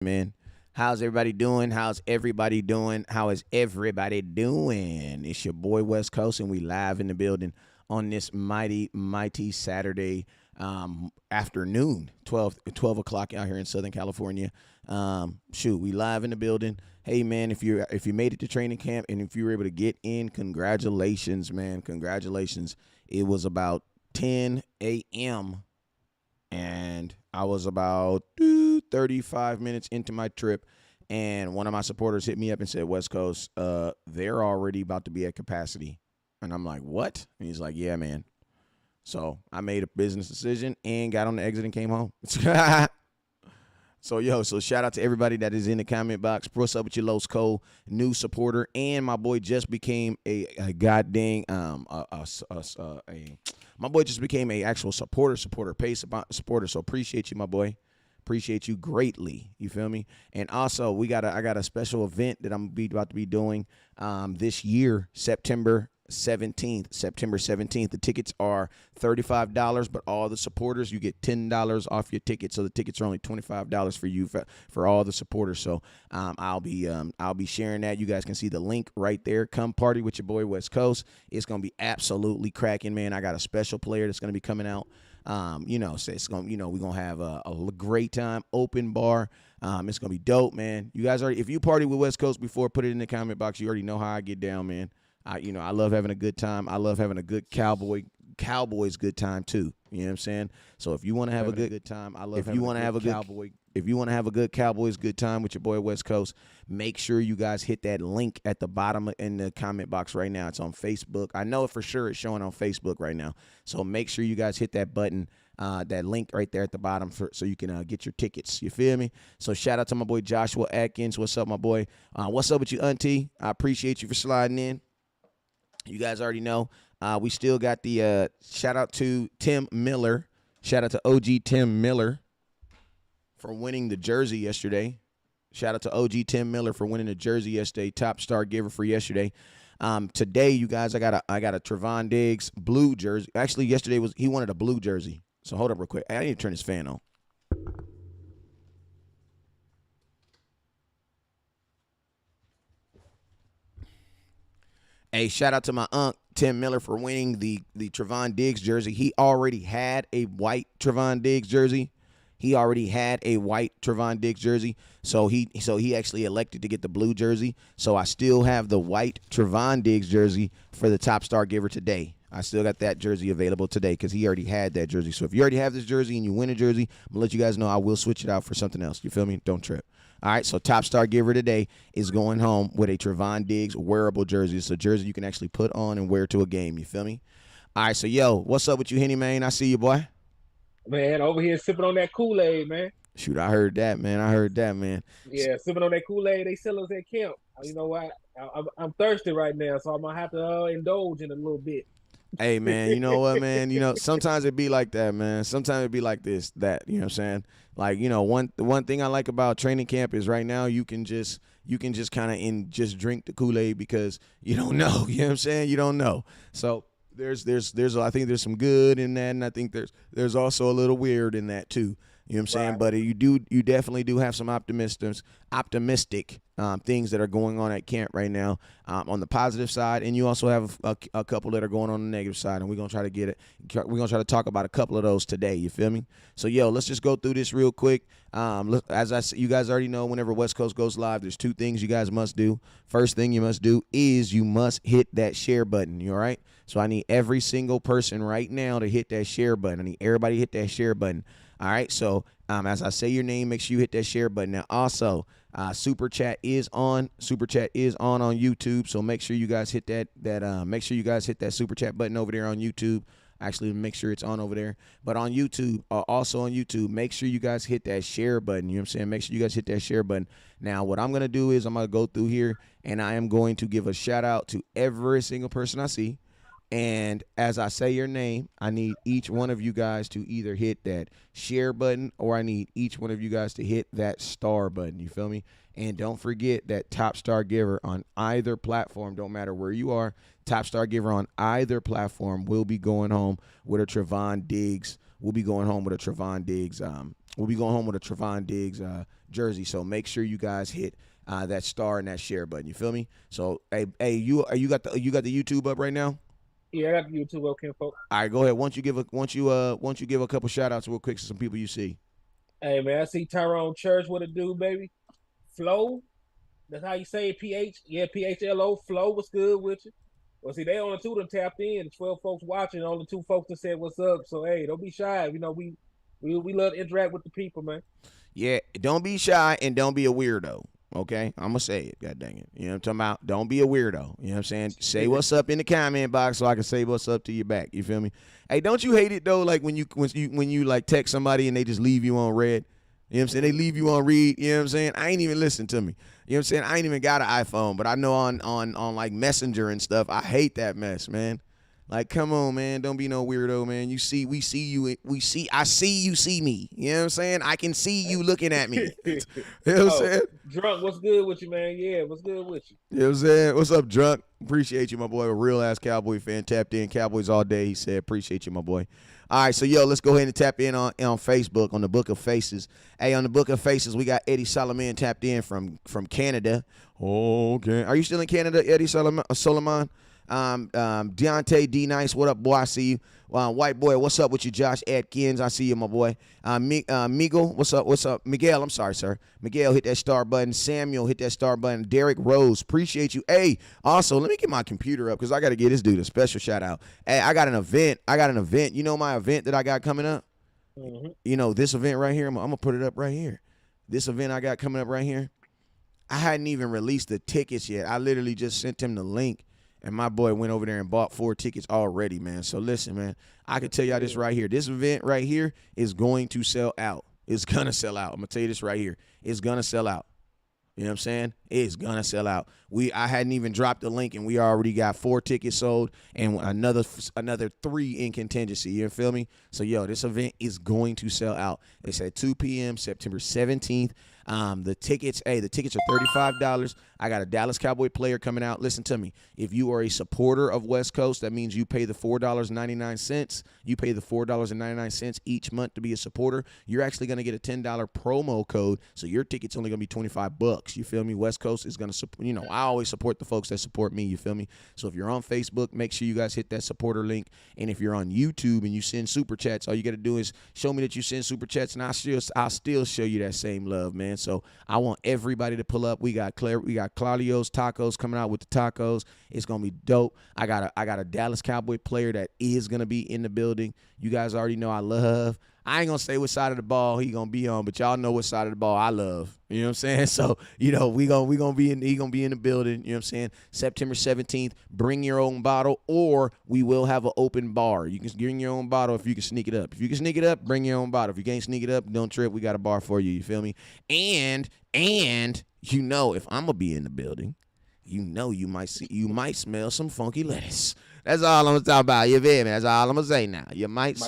man. How's everybody doing? How's everybody doing? How is everybody doing? It's your boy West Coast, and we live in the building on this mighty Saturday afternoon, 12 o'clock out here in Southern California. We live in the building. Hey man, if you made it to training camp and if you were able to get in, congratulations, man. Congratulations. It was about 10 a.m. and I was about 35 minutes into my trip, and one of my supporters hit me up and said, West Coast, they're already about to be at capacity. And I'm like, what? And he's like, yeah, man. So I made a business decision and got on the exit and came home. So shout out to everybody that is in the comment box. What's up with your Los Cole, new supporter, and my boy just became a goddamn my boy just became a actual supporter, paid supporter. So appreciate you, my boy. Appreciate you greatly. You feel me? And also, I got a special event that I'm about to be doing this year, September 17th. The tickets are $35, but all the supporters, you get $10 off your ticket. So the tickets are only $25 for you for all the supporters. So I'll be sharing that. You guys can see the link right there. Come party with your boy West Coast. It's gonna be absolutely cracking, man. I got a special player that's gonna be coming out. So it's gonna, we're gonna have a great time, open bar. It's gonna be dope, man. You guys if you party with West Coast before, put it in the comment box. You already know how I get down, man. I love having a good time. I love having a good Cowboys good time too. You know what I'm saying? So if you want to have a good time, if you want to have a good Cowboys good time with your boy West Coast, make sure you guys hit that link at the bottom in the comment box right now. It's on Facebook. I know for sure it's showing on Facebook right now. So make sure you guys hit that button, that link right there at the bottom so you can get your tickets. You feel me? So shout out to my boy Joshua Atkins. What's up, my boy? What's up with you, Auntie? I appreciate you for sliding in. You guys already know. We still got the shout out to Tim Miller. Shout out to OG Tim Miller for winning the jersey yesterday. Shout out to OG Tim Miller for winning the jersey yesterday. Top star giver for yesterday. Today, you guys, I got a Trevon Diggs blue jersey. Actually, yesterday he wanted a blue jersey. So hold up real quick. I need to turn this fan on. Hey, shout out to my uncle Tim Miller for winning the Trevon Diggs jersey. He already had a white Trevon Diggs jersey. So he actually elected to get the blue jersey. So I still have the white Trevon Diggs jersey for the top star giver today. I still got that jersey available today because he already had that jersey. So if you already have this jersey and you win a jersey, I'm going to let you guys know I will switch it out for something else. You feel me? Don't trip. All right, so top star giver today is going home with a Trevon Diggs wearable jersey. It's a jersey you can actually put on and wear to a game. You feel me? All right, so, what's up with you, Henny, man? I see you, boy. Man, over here sipping on that Kool-Aid, man. Shoot, I heard that, man. Yeah, sipping on that Kool-Aid they sell us at camp. You know what? I'm thirsty right now, so I'm gonna have to indulge in a little bit. Hey, man, you know what, man? Sometimes it be like that, man. Sometimes it be like that. You know what I'm saying? Like, one thing I like about training camp is right now you can just kind of just drink the Kool-Aid because you don't know. You know what I'm saying? You don't know. So there's I think there's some good in that, and I think there's also a little weird in that too. You know what I'm saying? Right. But you definitely do have some optimistic things that are going on at camp right now on the positive side, and you also have a couple that are going on the negative side, and we're gonna try to get it. We're gonna try to talk about a couple of those today. You feel me? So let's just go through this real quick. You guys already know, whenever West Coast goes live, there's two things you guys must do. First thing you must do is you must hit that share button. You all right? So I need every single person right now to hit that share button. I need everybody to hit that share button. All right, so as I say your name, make sure you hit that share button. Now, also, Super Chat is on. Super Chat is on YouTube, so make sure you guys hit that. Make sure you guys hit that Super Chat button over there on YouTube. Actually, make sure it's on over there. But on YouTube, also on YouTube, make sure you guys hit that share button. You know what I'm saying? Make sure you guys hit that share button. Now, what I'm going to do is I'm going to go through here, and I am going to give a shout-out to every single person I see. And as I say your name, I need each one of you guys to either hit that share button or I need each one of you guys to hit that star button. You feel me? And don't forget that top star giver on either platform, don't matter where you are, top star giver on either platform will be going home with a Trevon Diggs. We'll be going home with a Trevon Diggs We'll be going home with a Trevon Diggs jersey. So make sure you guys hit that star and that share button. You feel me? So you got the YouTube up right now? Yeah, I got the YouTube okay, folks. All right, go ahead. Once you give a couple shout outs real quick to some people you see. Hey man, I see Tyrone Church. What it do, baby? Flo. That's how you say it, PH. Yeah, PHLO. Flo, what's good with you? Well, see, they only two that tapped in. The 12 folks watching, only two folks that said what's up. So hey, don't be shy. You know, we love to interact with the people, man. Yeah, don't be shy and don't be a weirdo. Okay, I'm gonna say it. God dang it, you know what I'm talking about. Don't be a weirdo. You know what I'm saying. Say what's up in the comment box so I can say what's up to your back. You feel me? Hey, don't you hate it though? Like when you like text somebody and they just leave you on red. You know what I'm saying? They leave you on read. You know what I'm saying? I ain't even listen to me. You know what I'm saying? I ain't even got an iPhone, but I know on like Messenger and stuff. I hate that mess, man. Like, come on, man. Don't be no weirdo, man. We see you. I see you see me. You know what I'm saying? I can see you looking at me. You know what I'm saying? Drunk, what's good with you, man? Yeah, what's good with you? You know what I'm saying? What's up, Drunk? Appreciate you, my boy. A real-ass Cowboy fan. Tapped in. Cowboys all day, he said. Appreciate you, my boy. All right, so, let's go ahead and tap in on Facebook on the Book of Faces. Hey, on the Book of Faces, we got Eddie Solomon tapped in from Canada. Okay. Are you still in Canada, Eddie Solomon? Deontay D Nice, what up, boy? I see you. White boy, what's up with you? Josh Atkins, I see you, my boy. Miguel, what's up? Miguel, I'm sorry, sir. Miguel, hit that star button. Samuel, hit that star button. Derek Rose, appreciate you. Hey, also, let me get my computer up because I got to get this dude a special shout out. Hey, I got an event. You know my event that I got coming up? Mm-hmm. You know, this event right here, I'm going to put it up right here. This event I got coming up right here, I hadn't even released the tickets yet. I literally just sent him the link. And my boy went over there and bought 4 tickets already, man. So listen, man, I can tell y'all this right here. This event right here is going to sell out. It's going to sell out. I'm going to tell you this right here. It's going to sell out. You know what I'm saying? It's going to sell out. I hadn't even dropped the link, and we already got 4 tickets sold and another 3 in contingency. You feel me? So, this event is going to sell out. It's at 2 p.m. September 17th. The tickets are $35. I got a Dallas Cowboy player coming out. Listen to me. If you are a supporter of West Coast, that means you pay the $4.99. You pay the $4.99 each month to be a supporter. You're actually going to get a $10 promo code, so your ticket's only going to be $25. You feel me? West Coast is going to support. You know, I always support the folks that support me. You feel me? So if you're on Facebook, make sure you guys hit that supporter link. And if you're on YouTube and you send super chats, all you got to do is show me that you send super chats, and I'll still show you that same love, man. So I want everybody to pull up. We got Claudio's Tacos coming out with the tacos. It's gonna be dope. I got a Dallas Cowboy player that is gonna be in the building. You guys already know I love. I ain't gonna say what side of the ball he gonna be on, but y'all know what side of the ball I love. You know what I'm saying? So, he gonna be in the building. You know what I'm saying? September 17th, bring your own bottle, or we will have an open bar. You can bring your own bottle if you can sneak it up. If you can sneak it up, bring your own bottle. If you can't sneak it up, don't trip. We got a bar for you. You feel me? And if I'm gonna be in the building, you might smell some funky lettuce. That's all I'm gonna talk about. You feel me? That's all I'm gonna say now. You might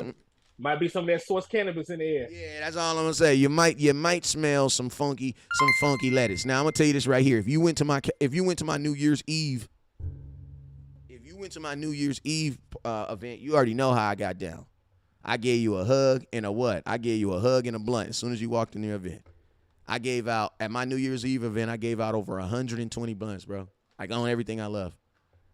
be some of that source cannabis in the air. Yeah, that's all I'm gonna say. You might smell some funky lettuce. Now I'm gonna tell you this right here. If you went to my New Year's Eve, event, you already know how I got down. I gave you a hug and a what? I gave you a hug and a blunt as soon as you walked in the event. I gave out at my New Year's Eve event. I gave out over 120 blunts, bro. Like on everything I love.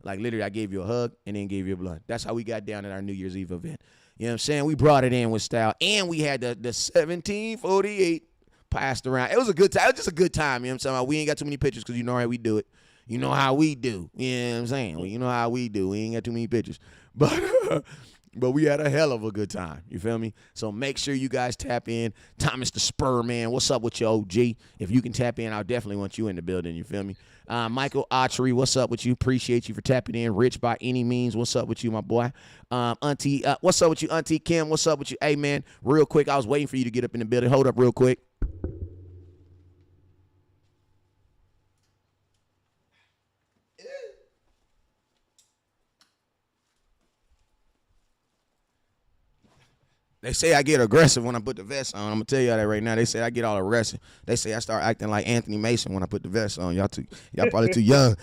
Like literally, I gave you a hug and then gave you a blunt. That's how we got down at our New Year's Eve event. You know what I'm saying? We brought it in with style, and we had the 1748 passed around. It was a good time. It was just a good time. You know what I'm saying? We ain't got too many pictures because you know how we do it. You know how we do. You know what I'm saying? You know how we do. We ain't got too many pictures, but we had a hell of a good time. You feel me? So make sure you guys tap in. Thomas the Spur, man. What's up with your OG? If you can tap in, I'll definitely want you in the building. You feel me? Michael Autry, what's up with you? Appreciate you for tapping in. Rich by any means. What's up with you, my boy? Auntie, what's up with you? Auntie Kim, what's up with you? Hey, man, real quick, I was waiting for you to get up in the building. Hold up real quick. They say I get aggressive when I put the vest on. I'm going to tell y'all that right now. They say I get all aggressive. They say I start acting like Anthony Mason when I put the vest on. Y'all probably too young.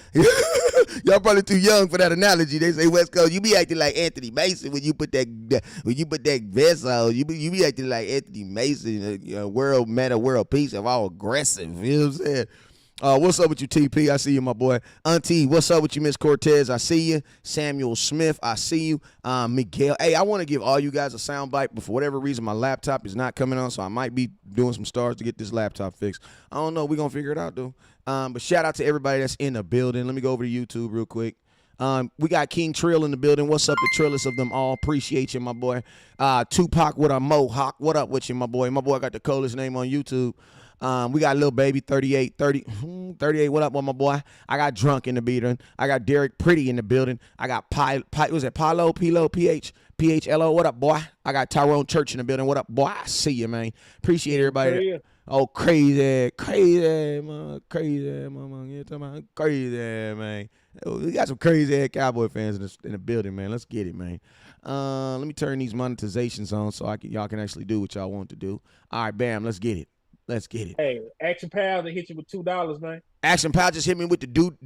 Y'all probably too young for that analogy. They say West Coast, you be acting like Anthony Mason when you put that vest on. You be acting like Anthony Mason, world meta, world peace, of all aggressive. You know what I'm saying? What's up with you, TP? I see you, my boy. Auntie, what's up with you, Miss Cortez? I see you. Samuel Smith, I see you. Miguel, hey, I want to give all you guys a sound bite, but for whatever reason, my laptop is not coming on, so I might be doing some stars to get this laptop fixed. I don't know. We're going to figure it out, though. But shout out to everybody that's in the building. Let me go over to YouTube real quick. We got King Trill in the building. What's up, the Trillest of them all? Appreciate you, my boy. Tupac with a mohawk. What up with you, my boy? My boy got the coolest name on YouTube. We got Lil Baby 38. What up with my boy? I got Drunk in the building. I got Derek Pretty in the building. I got was it Pilo, PHLO? What up, boy? I got Tyrone Church in the building. What up, boy? I see you, man. Appreciate everybody. Oh, crazy, man. You're talking about crazy, man. We got some crazy Cowboy fans in the building, man. Let's get it, man. Let me turn these monetizations on so y'all can actually do what y'all want to do. All right, bam. Let's get it. Hey, Action Pal, they hit you with $2, man. Action Pal just hit me with the two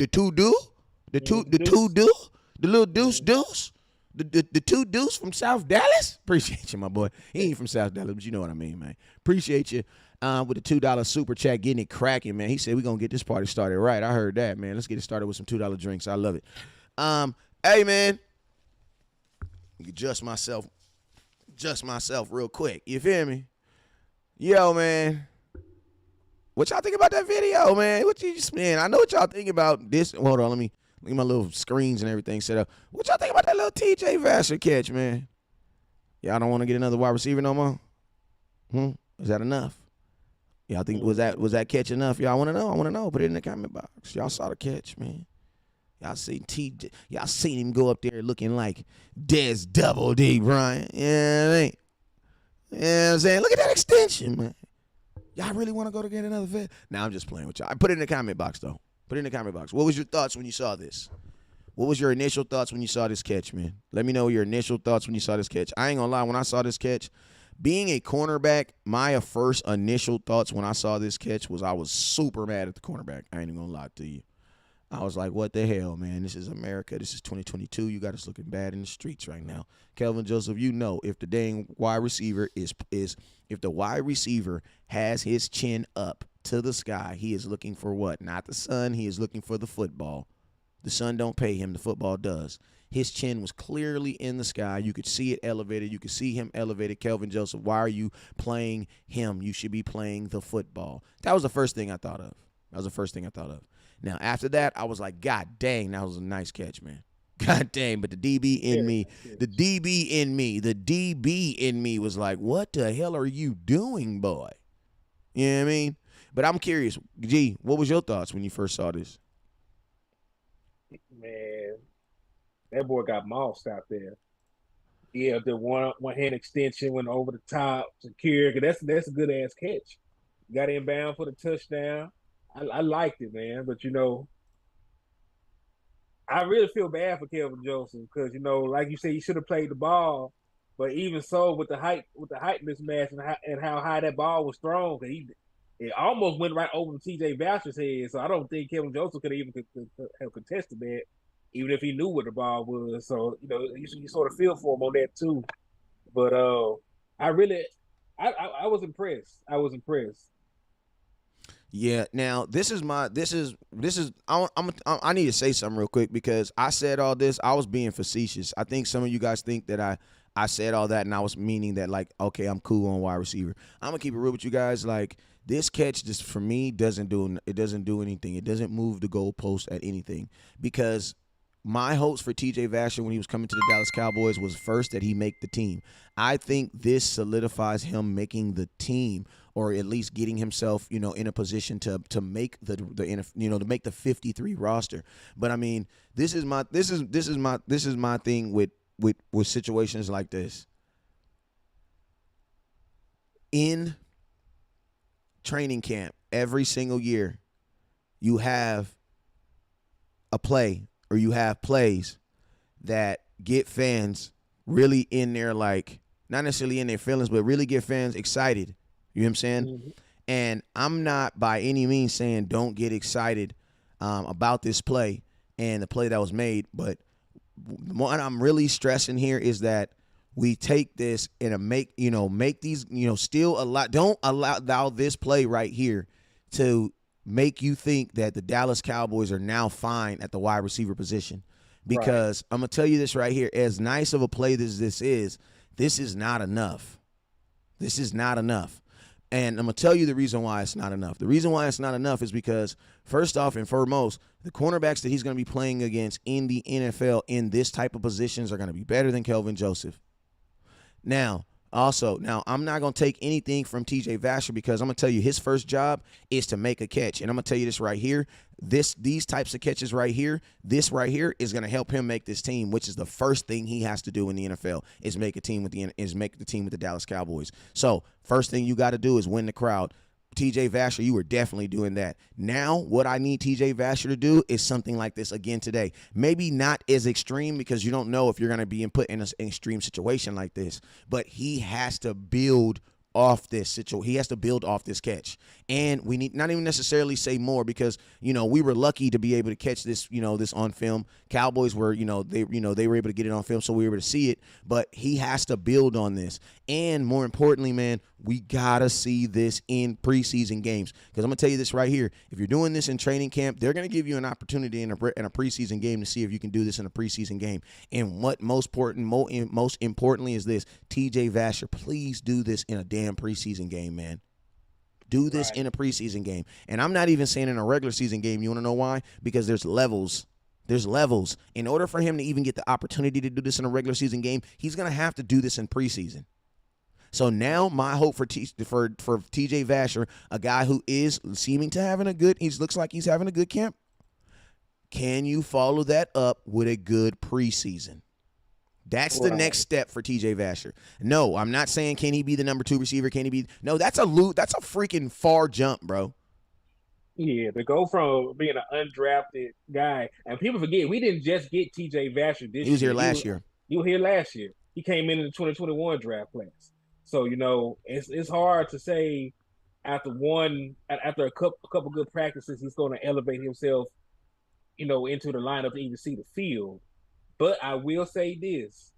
deuce from South Dallas. Appreciate you, my boy. He ain't from South Dallas, but you know what I mean, man. Appreciate you with the $2 super chat, getting it cracking, man. He said we're gonna get this party started right. I heard that, man. Let's get it started with some $2 drinks. I love it. Hey, man. Adjust myself real quick. You feel me? Yo, man. What y'all think about that video, man? Man, I know what y'all think about this. Hold on, let me get my little screens and everything set up. What y'all think about that little TJ Vasher catch, man? Y'all don't want to get another wide receiver no more? Is that enough? Y'all think was that catch enough? Y'all want to know? I want to know. Put it in the comment box. Y'all saw the catch, man. Y'all seen TJ. Y'all seen him go up there looking like Des Double D Bryant. Yeah, you know what I'm saying? Look at that extension, man. Y'all really want to go to get another vet? Nah, I'm just playing with y'all. Put it in the comment box, though. Put it in the comment box. What was your thoughts when you saw this? What was your initial thoughts when you saw this catch, man? Let me know your initial thoughts when you saw this catch. I ain't gonna lie, when I saw this catch, being a cornerback, my first initial thoughts when I saw this catch was I was super mad at the cornerback. I ain't even gonna lie to you. I was like, what the hell, man? This is America. This is 2022. You got us looking bad in the streets right now. Kelvin Joseph, you know, if the dang wide receiver if the wide receiver has his chin up to the sky, he is looking for what? Not the sun. He is looking for the football. The sun don't pay him. The football does. His chin was clearly in the sky. You could see it elevated. You could see him elevated. Kelvin Joseph, why are you playing him? You should be playing the football. That was the first thing I thought of. Now, after that, I was like, God dang, that was a nice catch, man. God dang, but the DB in me was like, what the hell are you doing, boy? You know what I mean? But I'm curious, G, what was your thoughts when you first saw this? Man, that boy got mossed out there. Yeah, the one hand extension went over the top, secure. That's a good ass catch. Got inbound for the touchdown. I liked it, man. But I really feel bad for Kelvin Joseph because like you said, he should have played the ball. But even so, with the height mismatch and how high that ball was thrown, it almost went right over T.J. Vasher's head. So I don't think Kelvin Joseph could even have contested that, even if he knew what the ball was. So you sort of feel for him on that too. But I was impressed. Yeah. Now I need to say something real quick because I said all this. I was being facetious. I think some of you guys think that I said all that and I was meaning that like, okay, I'm cool on wide receiver. I'm gonna keep it real with you guys. Like this catch, just for me, doesn't do anything. It doesn't move the goalpost at anything because my hopes for TJ Vasher when he was coming to the Dallas Cowboys was first that he make the team. I think this solidifies him making the team, or at least getting himself, in a position to make to make the 53 roster. But I mean, this is my thing with situations like this. In training camp, every single year, you have a play or you have plays that get fans really in there, like not necessarily in their feelings, but really get fans excited. You know what I'm saying? Mm-hmm. And I'm not by any means saying don't get excited about this play. and the play that was made. But what I'm really stressing here is that we take this and make these, still don't allow this play right here to make you think that the Dallas Cowboys are now fine at the wide receiver position. Because I'm going to tell you this right here, as nice of a play as this is not enough. This is not enough. And I'm going to tell you the reason why it's not enough. The reason why it's not enough is because, first off and foremost, the cornerbacks that he's going to be playing against in the NFL in this type of positions are going to be better than Kelvin Joseph. Now, I'm not going to take anything from TJ Vasher, because I'm going to tell you his first job is to make a catch. And I'm going to tell you this right here. These types of catches right here, this right here is going to help him make this team, which is the first thing he has to do in the NFL is make the team with the Dallas Cowboys. So first thing you got to do is win the crowd. TJ Vasher, you were definitely doing that. Now, what I need TJ Vasher to do is something like this again today. Maybe not as extreme, because you don't know if you're going to be put in an extreme situation like this, but he has to build off this situation. He has to build off this catch. And we need not even necessarily say more, because, we were lucky to be able to catch this, this on film. Cowboys were, they were able to get it on film, so we were able to see it, but he has to build on this. And more importantly, man, we got to see this in preseason games, because I'm going to tell you this right here. If you're doing this in training camp, they're going to give you an opportunity in a preseason game to see if you can do this in a preseason game. And what most importantly is this: TJ Vasher, please do this in a damn preseason game, man. Do this in a preseason game. And I'm not even saying in a regular season game. You want to know why? Because there's levels. There's levels. In order for him to even get the opportunity to do this in a regular season game, he's going to have to do this in preseason. So now my hope for TJ Vasher, a guy who is seeming to looks like he's having a good camp. Can you follow that up with a good preseason? That's the next step for TJ Vasher. No, I'm not saying can he be the number 2 receiver? No, that's a freaking far jump, bro. Yeah, to go from being an undrafted guy, and people forget we didn't just get TJ Vasher this year. He was here last year. You were here last year. He came in the 2021 draft class. So it's hard to say after a couple good practices he's going to elevate himself, into the lineup to even see the field. But I will say this: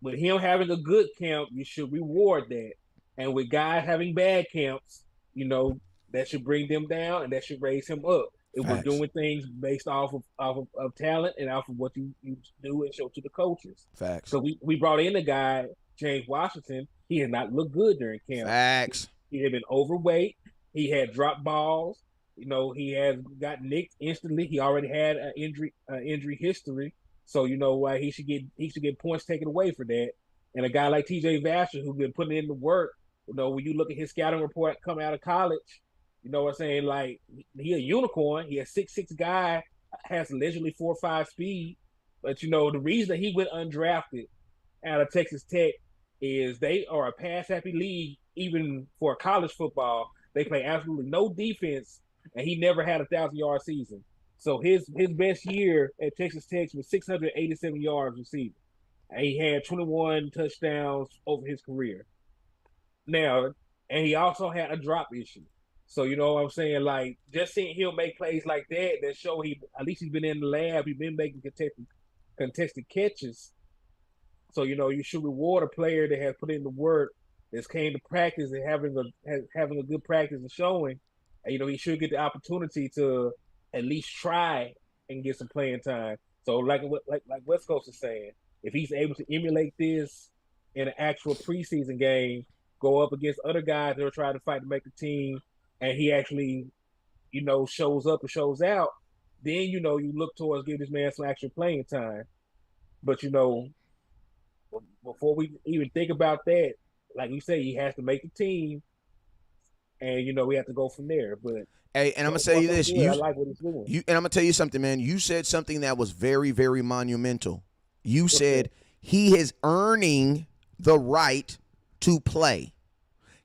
with him having a good camp, you should reward that, and with guys having bad camps, that should bring them down and that should raise him up. If we're doing things based off of talent and off of what you do and show to the coaches. Facts. So we brought in a guy, James Washington. He has not looked good during camp. Facts. He had been overweight. He had dropped balls. He has got nicked instantly. He already had an injury history. So he should get points taken away for that. And a guy like TJ Vasher, who's been putting in the work, when you look at his scouting report coming out of college, what I'm saying, like, he a unicorn. He a 6'6" guy, has allegedly 4.5 speed. But the reason that he went undrafted out of Texas Tech is they are a pass-happy league. Even for college football, they play absolutely no defense, and he never had a 1,000-yard season. So his best year at Texas Tech was 687 yards receiving, and he had 21 touchdowns over his career. Now, and he also had a drop issue. So what I'm saying, like, just seeing him make plays like that show at least he's been in the lab. He's been making contested catches. So you should reward a player that has put in the work, that's came to practice and having a good practice and showing. And he should get the opportunity to at least try and get some playing time. So like West Coast is saying, if he's able to emulate this in an actual preseason game, go up against other guys that are trying to fight to make the team, and he actually, shows up and shows out, then you look towards giving this man some actual playing time. But before we even think about that, like you say, he has to make the team, and we have to go from there. But hey, and I'm gonna tell you this: I like what he's doing. And I'm gonna tell you something, man. You said something that was very, very monumental. You said he is earning the right to play.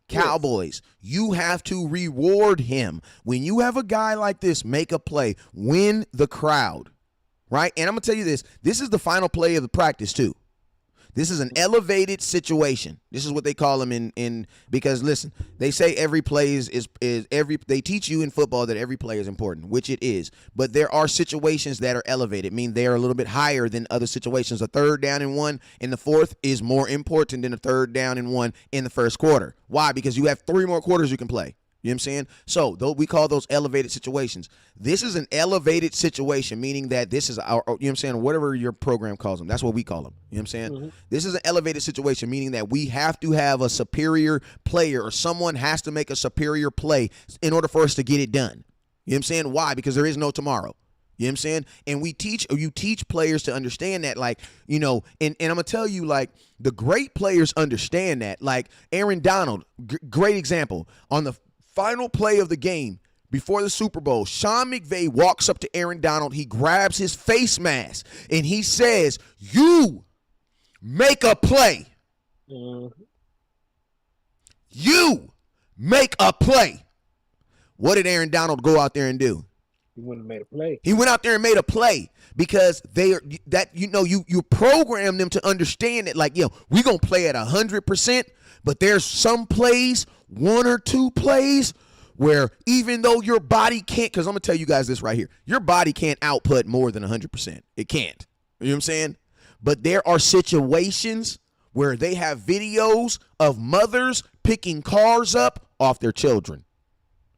Cowboys, you have to reward him. When you have a guy like this make a play, win the crowd, right? And I'm going to tell you this. This is the final play of the practice, too. This is an elevated situation. This is what they call them in because listen, they say every play is every they teach you in football that every play is important, which it is. But there are situations that are elevated, mean they are a little bit higher than other situations. A third down and 1 in the fourth is more important than a third down and 1 in the first quarter. Why? Because you have 3 more quarters you can play. You know what I'm saying? So we call those elevated situations. This is an elevated situation, meaning that this is our, you know what I'm saying, whatever your program calls them. That's what we call them. You know what I'm saying? Mm-hmm. This is an elevated situation, meaning that we have to have a superior player or someone has to make a superior play in order for us to get it done. You know what I'm saying? Why? Because there is no tomorrow. You know what I'm saying? And you teach players to understand that, like, you know, and I'm going to tell you, like, the great players understand that. Like Aaron Donald, great example. On the final play of the game before the Super Bowl, Sean McVay walks up to Aaron Donald. He grabs his face mask and he says, "You make a play. You make a play." What did Aaron Donald go out there and do? He went and made a play. He went out there and made a play because they are that, you know, you program them to understand that, like, yo, we're going to play at 100%, but there's some plays, 1 or 2 plays where even though your body can't, because I'm going to tell you guys this right here, your body can't output more than 100%. It can't. You know what I'm saying? But there are situations where they have videos of mothers picking cars up off their children.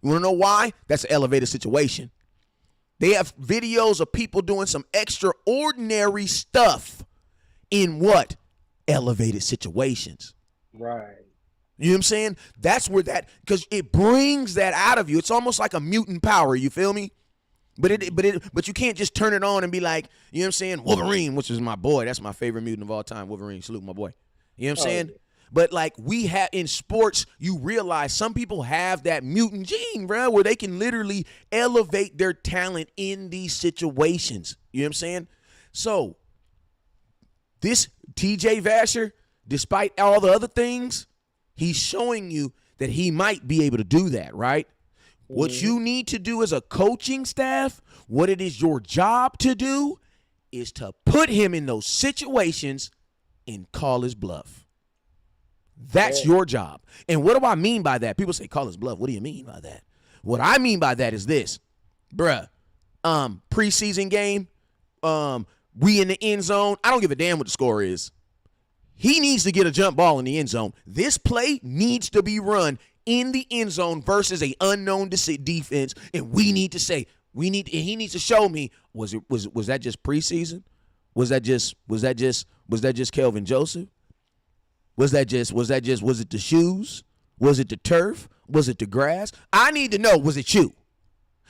You want to know why? That's an elevated situation. They have videos of people doing some extraordinary stuff in what? Elevated situations. Right. You know what I'm saying? That's where that, because it brings that out of you. It's almost like a mutant power. You feel me? But you can't just turn it on and be like, you know what I'm saying? Wolverine, which is my boy. That's my favorite mutant of all time. Wolverine, salute my boy. You know what I'm saying? Yeah. But like we have in sports, you realize some people have that mutant gene, bro, where they can literally elevate their talent in these situations. You know what I'm saying? So this TJ Vasher, despite all the other things, he's showing you that he might be able to do that, right? Mm-hmm. What you need to do as a coaching staff, what it is your job to do, is to put him in those situations and call his bluff. That's your job. And what do I mean by that? People say call his bluff. What do you mean by that? What I mean by that is this, bruh. Preseason game, we in the end zone. I don't give a damn what the score is. He needs to get a jump ball in the end zone. This play needs to be run in the end zone versus a unknown defense. And we need to say, he needs to show me, was that just preseason? Was that just Kelvin Joseph? Was it the shoes? Was it the turf? Was it the grass? I need to know, was it you?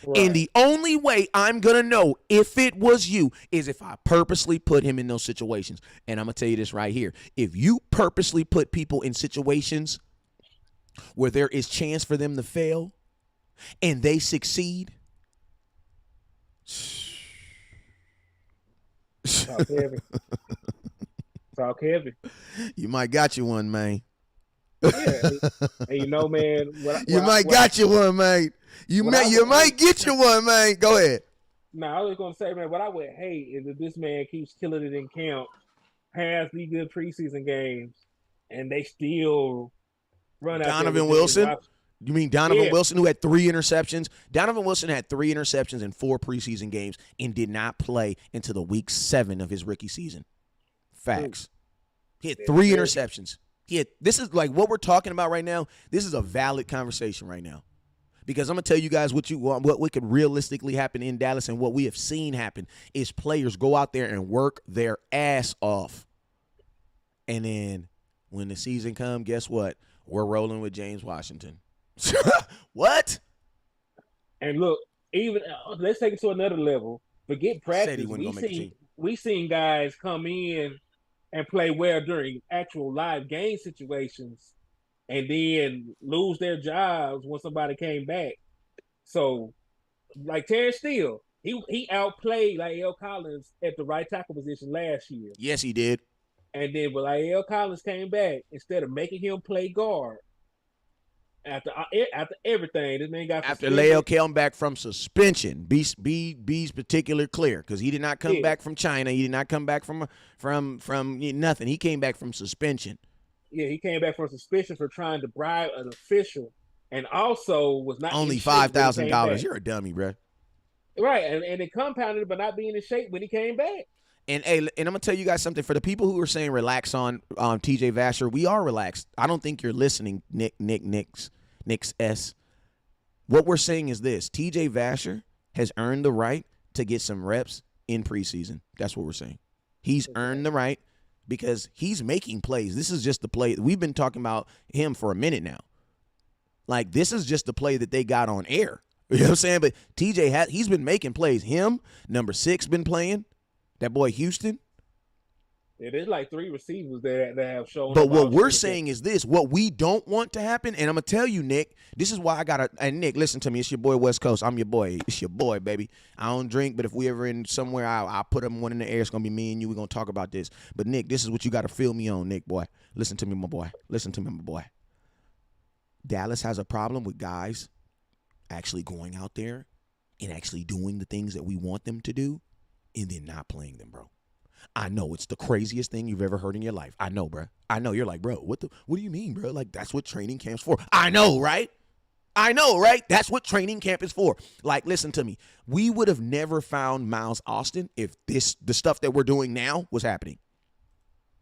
Right. And the only way I'm going to know if it was you is if I purposely put him in those situations. And I'm going to tell you this right here. If you purposely put people in situations where there is chance for them to fail and they succeed. Talk heavy. You might got you one, man. Yeah, and you know, man. You might get you one, man. You might get you one, man. Go ahead. I was gonna say, man, what I would hate is if this man keeps killing it in camp, has these good preseason games, and they still run out. Donovan Wilson. You mean Donovan Wilson, who had 3 interceptions? Donovan Wilson had 3 interceptions in 4 preseason games and did not play until the week 7 of his rookie season. Facts. He had 3 interceptions. This is like what we're talking about right now. This is a valid conversation right now, because I'm gonna tell you guys what could realistically happen in Dallas, and what we have seen happen is players go out there and work their ass off, and then when the season comes, guess what? We're rolling with James Washington. What? And look, even let's take it to another level. Forget practice. We seen guys come in and play well during actual live game situations and then lose their jobs when somebody came back. So, like Terrence Steele, he outplayed L. Collins at the right tackle position last year. Yes, he did. And then when L. Collins came back, instead of making him play guard After everything, this man got After suspended. Leo came back from suspension, B's particular clear because he did not come back from China. He did not come back from nothing. He came back from suspension. Yeah, he came back from suspension for trying to bribe an official, and also was not Only in shape when he came $5,000. back. You're a dummy, bro. Right, and it compounded by not being in shape when he came back. And I'm gonna tell you guys something. For the people who are saying relax on TJ Vasher, we are relaxed. I don't think you're listening, Nick's S. What we're saying is this: TJ Vasher has earned the right to get some reps in preseason. That's what we're saying. He's earned the right because he's making plays. This is just the play. We've been talking about him for a minute now. Like, this is just the play that they got on air. You know what I'm saying? But TJ he's been making plays. Him, number 6, been playing. That boy Houston. Yeah, there's like 3 receivers that have shown. But what we're saying is this: what we don't want to happen, and I'm gonna tell you, Nick. This is why I gotta. And Nick, listen to me. It's your boy West Coast. I'm your boy. It's your boy, baby. I don't drink, but if we ever in somewhere, I'll put them one in the air. It's gonna be me and you. We're gonna talk about this. But Nick, this is what you gotta feel me on, Nick, boy. Listen to me, my boy. Listen to me, my boy. Dallas has a problem with guys actually going out there and actually doing the things that we want them to do, and then not playing them, bro. I know it's the craziest thing you've ever heard in your life. I know, bro. I know. You're like, bro, what do you mean, bro? Like, that's what training camp's for. I know, right? That's what training camp is for. Like, listen to me. We would have never found Miles Austin if the stuff that we're doing now was happening.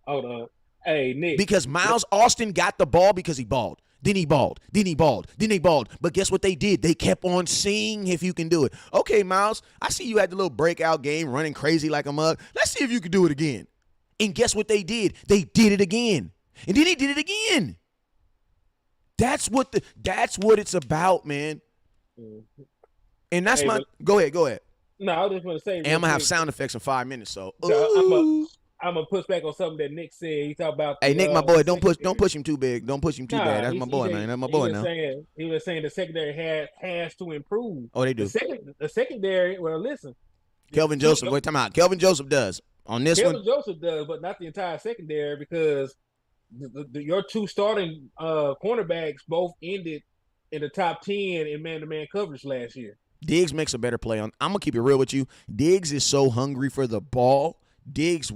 Hold on. Hey, Nick. Because Miles Austin got the ball because he balled. Then he balled. Then he balled. Then he balled. But guess what they did? They kept on seeing if you can do it. Okay, Miles, I see you had the little breakout game running crazy like a mug. Let's see if you can do it again. And guess what they did? They did it again. And then he did it again. That's what it's about, man. Mm-hmm. And that's go ahead. No, I was just going to say. And I'm going to have sound effects in 5 minutes, so. I'm gonna push back on something that Nick said. He talked about. Hey, Nick, my boy, don't push him too big. Don't push him too bad. That's my boy, man. That's my boy now. He was saying the secondary has to improve. Oh, they do. The secondary. Well, listen. Kelvin Joseph. Wait, time out. Kelvin Joseph does on this one. Kelvin Joseph does, but not the entire secondary because your 2 starting cornerbacks both ended in the top 10 in man-to-man coverage last year. Diggs makes a better play on. I'm gonna keep it real with you. Diggs is so hungry for the ball. Diggs,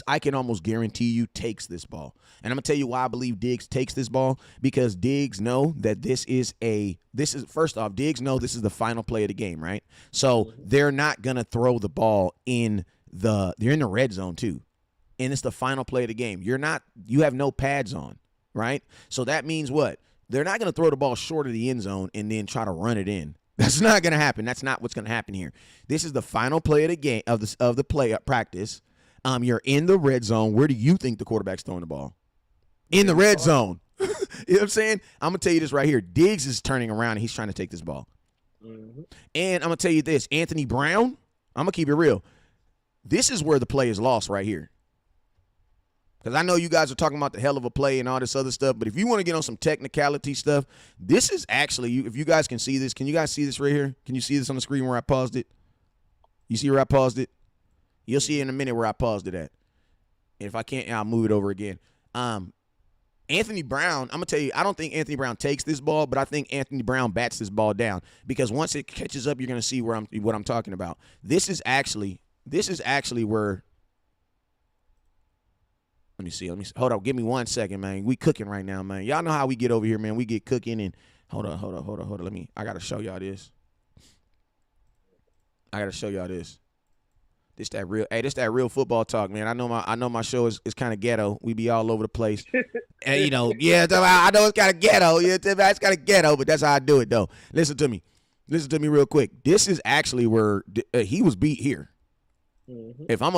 I can almost guarantee you, takes this ball. And I'm going to tell you why I believe Diggs takes this ball. Because Diggs know that first off, Diggs know this is the final play of the game, right? So they're not going to throw the ball they're in the red zone too. And it's the final play of the game. You have no pads on, right? So that means what? They're not going to throw the ball short of the end zone and then try to run it in. That's not going to happen. That's not what's going to happen here. This is the final play of the game of the play practice. You're in the red zone. Where do you think the quarterback's throwing the ball? In the red zone. You know what I'm saying? I'm going to tell you this right here. Diggs is turning around and he's trying to take this ball. Mm-hmm. And I'm going to tell you this. Anthony Brown, I'm going to keep it real. This is where the play is lost right here. Because I know you guys are talking about the hell of a play and all this other stuff, but if you want to get on some technicality stuff, this is actually, if you guys can see this, can you guys see this right here? Can you see this on the screen where I paused it? You see where I paused it? You'll see in a minute where I paused it at. And if I can't, I'll move it over again. Anthony Brown, I'm going to tell you, I don't think Anthony Brown takes this ball, but I think Anthony Brown bats this ball down. Because once it catches up, you're going to see what I'm talking about. This is actually where... Let me see. Hold on. Give me 1 second, man. We cooking right now, man. Y'all know how we get over here, man. We get cooking and hold on. I gotta show y'all this. This that real football talk, man. I know my show is kind of ghetto. We be all over the place. And I know it's kind of ghetto. It's kind of ghetto, but that's how I do it though. Listen to me real quick. This is actually where he was beat here. Mm-hmm. If I'm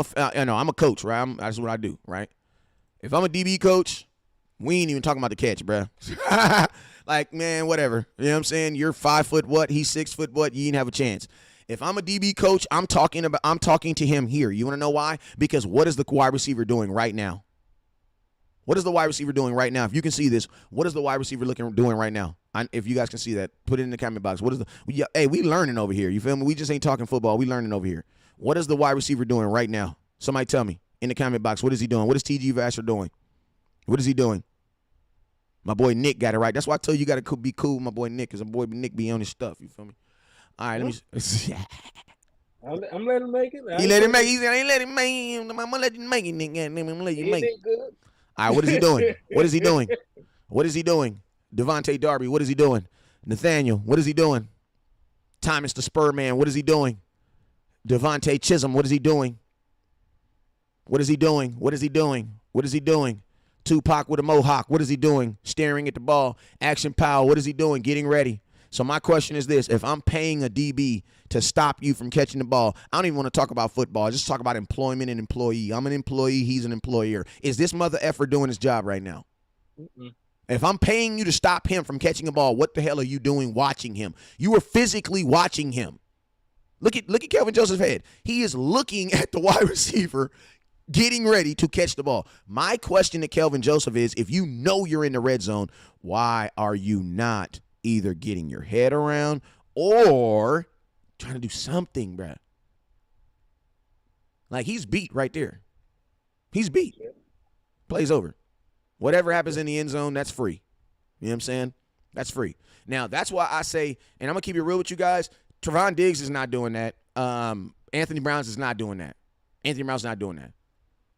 a coach, right? That's what I do, right? If I'm a DB coach, we ain't even talking about the catch, bro. Like, man, whatever. You know what I'm saying? You're 5 foot what? He's 6 foot what? You ain't have a chance. If I'm a DB coach, I'm talking to him here. You want to know why? Because what is the wide receiver doing right now? What is the wide receiver doing right now? If you can see this, what is the wide receiver doing right now? If you guys can see that, put it in the comment box. We learning over here. You feel me? We just ain't talking football. We learning over here. What is the wide receiver doing right now? Somebody tell me in the comment box. What is he doing? What is TG Vasher doing? What is he doing? My boy Nick got it right. That's why I tell you, you got to be cool with my boy Nick, because my boy Nick be on his stuff. You feel me? All right, let me. I'm letting him make it. He let him make it. He said, I ain't let him make it. I'm going to let you make it, Nick. I'm going to let you make it. Good. All right, what is he doing? What is he doing? What is he doing? Devontae Darby, what is he doing? Nathaniel, what is he doing? Thomas the Spur Man, what is he doing? Devontae Chisholm, what is he doing? What is he doing? What is he doing? What is he doing? Tupac with a mohawk, what is he doing? Staring at the ball. Action Powell, what is he doing? Getting ready. So my question is this. If I'm paying a DB to stop you from catching the ball, I don't even want to talk about football. I just talk about employment and employee. I'm an employee. He's an employer. Is this mother effer doing his job right now? If I'm paying you to stop him from catching a ball, what the hell are you doing watching him? You are physically watching him. Look at Kelvin Joseph's head. He is looking at the wide receiver getting ready to catch the ball. My question to Kelvin Joseph is, if you know you're in the red zone, why are you not either getting your head around or trying to do something, bruh? Like, he's beat right there. He's beat. Play's over. Whatever happens in the end zone, that's free. You know what I'm saying? That's free. Now, that's why I say, and I'm going to keep it real with you guys, Trevon Diggs is not doing that. Anthony Brown's is not doing that. Anthony Brown's not doing that.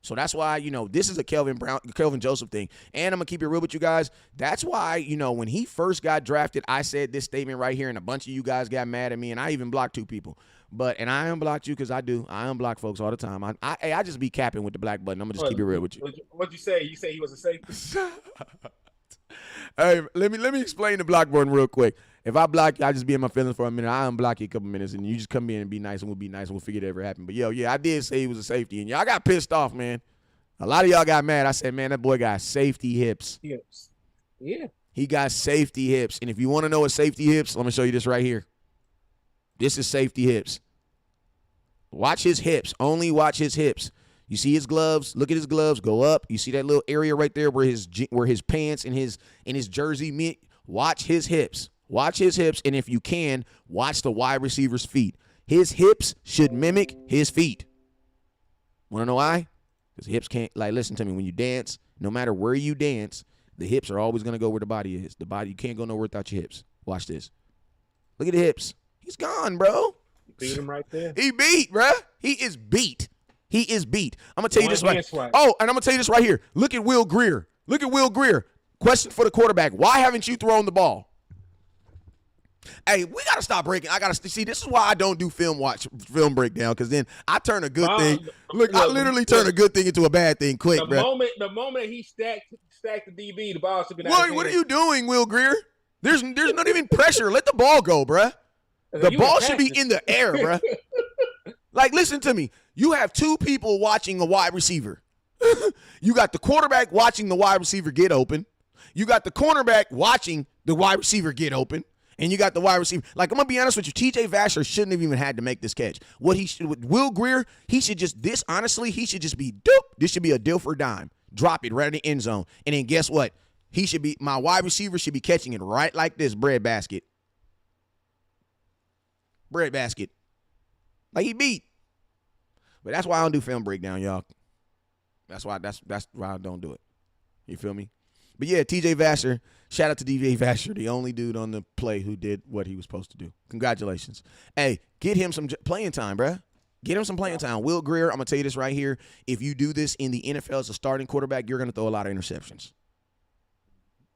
So that's why, this is a Kelvin Joseph thing. And I'm going to keep it real with you guys. That's why, when he first got drafted, I said this statement right here, and a bunch of you guys got mad at me, and I even blocked 2 people. And I unblocked you because I do. I unblock folks all the time. I just be capping with the black button. I'm going to just keep it real with you. What'd you say? You say he was a safety? Hey, let me explain the block button real quick. If I block you, I just be in my feelings for a minute. I unblock you a couple minutes, and you just come in and be nice, and we'll be nice, and we'll figure it ever happened. But, yeah, I did say he was a safety, and y'all got pissed off, man. A lot of y'all got mad. I said, man, that boy got safety hips. Hips. Yeah. He got safety hips. And if you want to know what safety hips, let me show you this right here. This is safety hips. Watch his hips. Only watch his hips. You see his gloves? Look at his gloves. Go up. You see that little area right there where his pants and his jersey meet? Watch his hips. Watch his hips. And if you can, watch the wide receiver's feet. His hips should mimic his feet. Want to know why? Because hips can't, listen to me. When you dance, no matter where you dance, the hips are always going to go where the body is. The body, you can't go nowhere without your hips. Watch this. Look at the hips. He's gone, bro. You beat him right there. He beat, bro. He is beat. He is beat. I'm going to tell you this right. Oh, and I'm going to tell you this right here. Look at Will Greer. Look at Will Greer. Question for the quarterback. Why haven't you thrown the ball? Hey, we got to stop breaking. I got to see. This is why I don't do film breakdown, because then I turn a good thing. Look, I literally turn a good thing into a bad thing quick, bro. The moment he stacked the DB, the ball should be. What are you doing, Will Greer? There's not even pressure. Let the ball go, bro. The ball should be in the air, bro. Listen to me. You have 2 people watching a wide receiver. You got the quarterback watching the wide receiver get open. You got the cornerback watching the wide receiver get open. And you got the wide receiver. I'm going to be honest with you. TJ Vasher shouldn't have even had to make this catch. With Will Greer, he should just be doop. This should be a deal for a dime. Drop it right in the end zone. And then guess what? My wide receiver should be catching it right like this, bread basket. Bread basket. He beat. But that's why I don't do film breakdown, y'all. That's why I don't do it. You feel me? But yeah, TJ Vasher, shout out to DJ Vasher, the only dude on the play who did what he was supposed to do. Congratulations. Hey, get him some playing time, bruh. Get him some playing time. Will Greer, I'm going to tell you this right here. If you do this in the NFL as a starting quarterback, you're going to throw a lot of interceptions.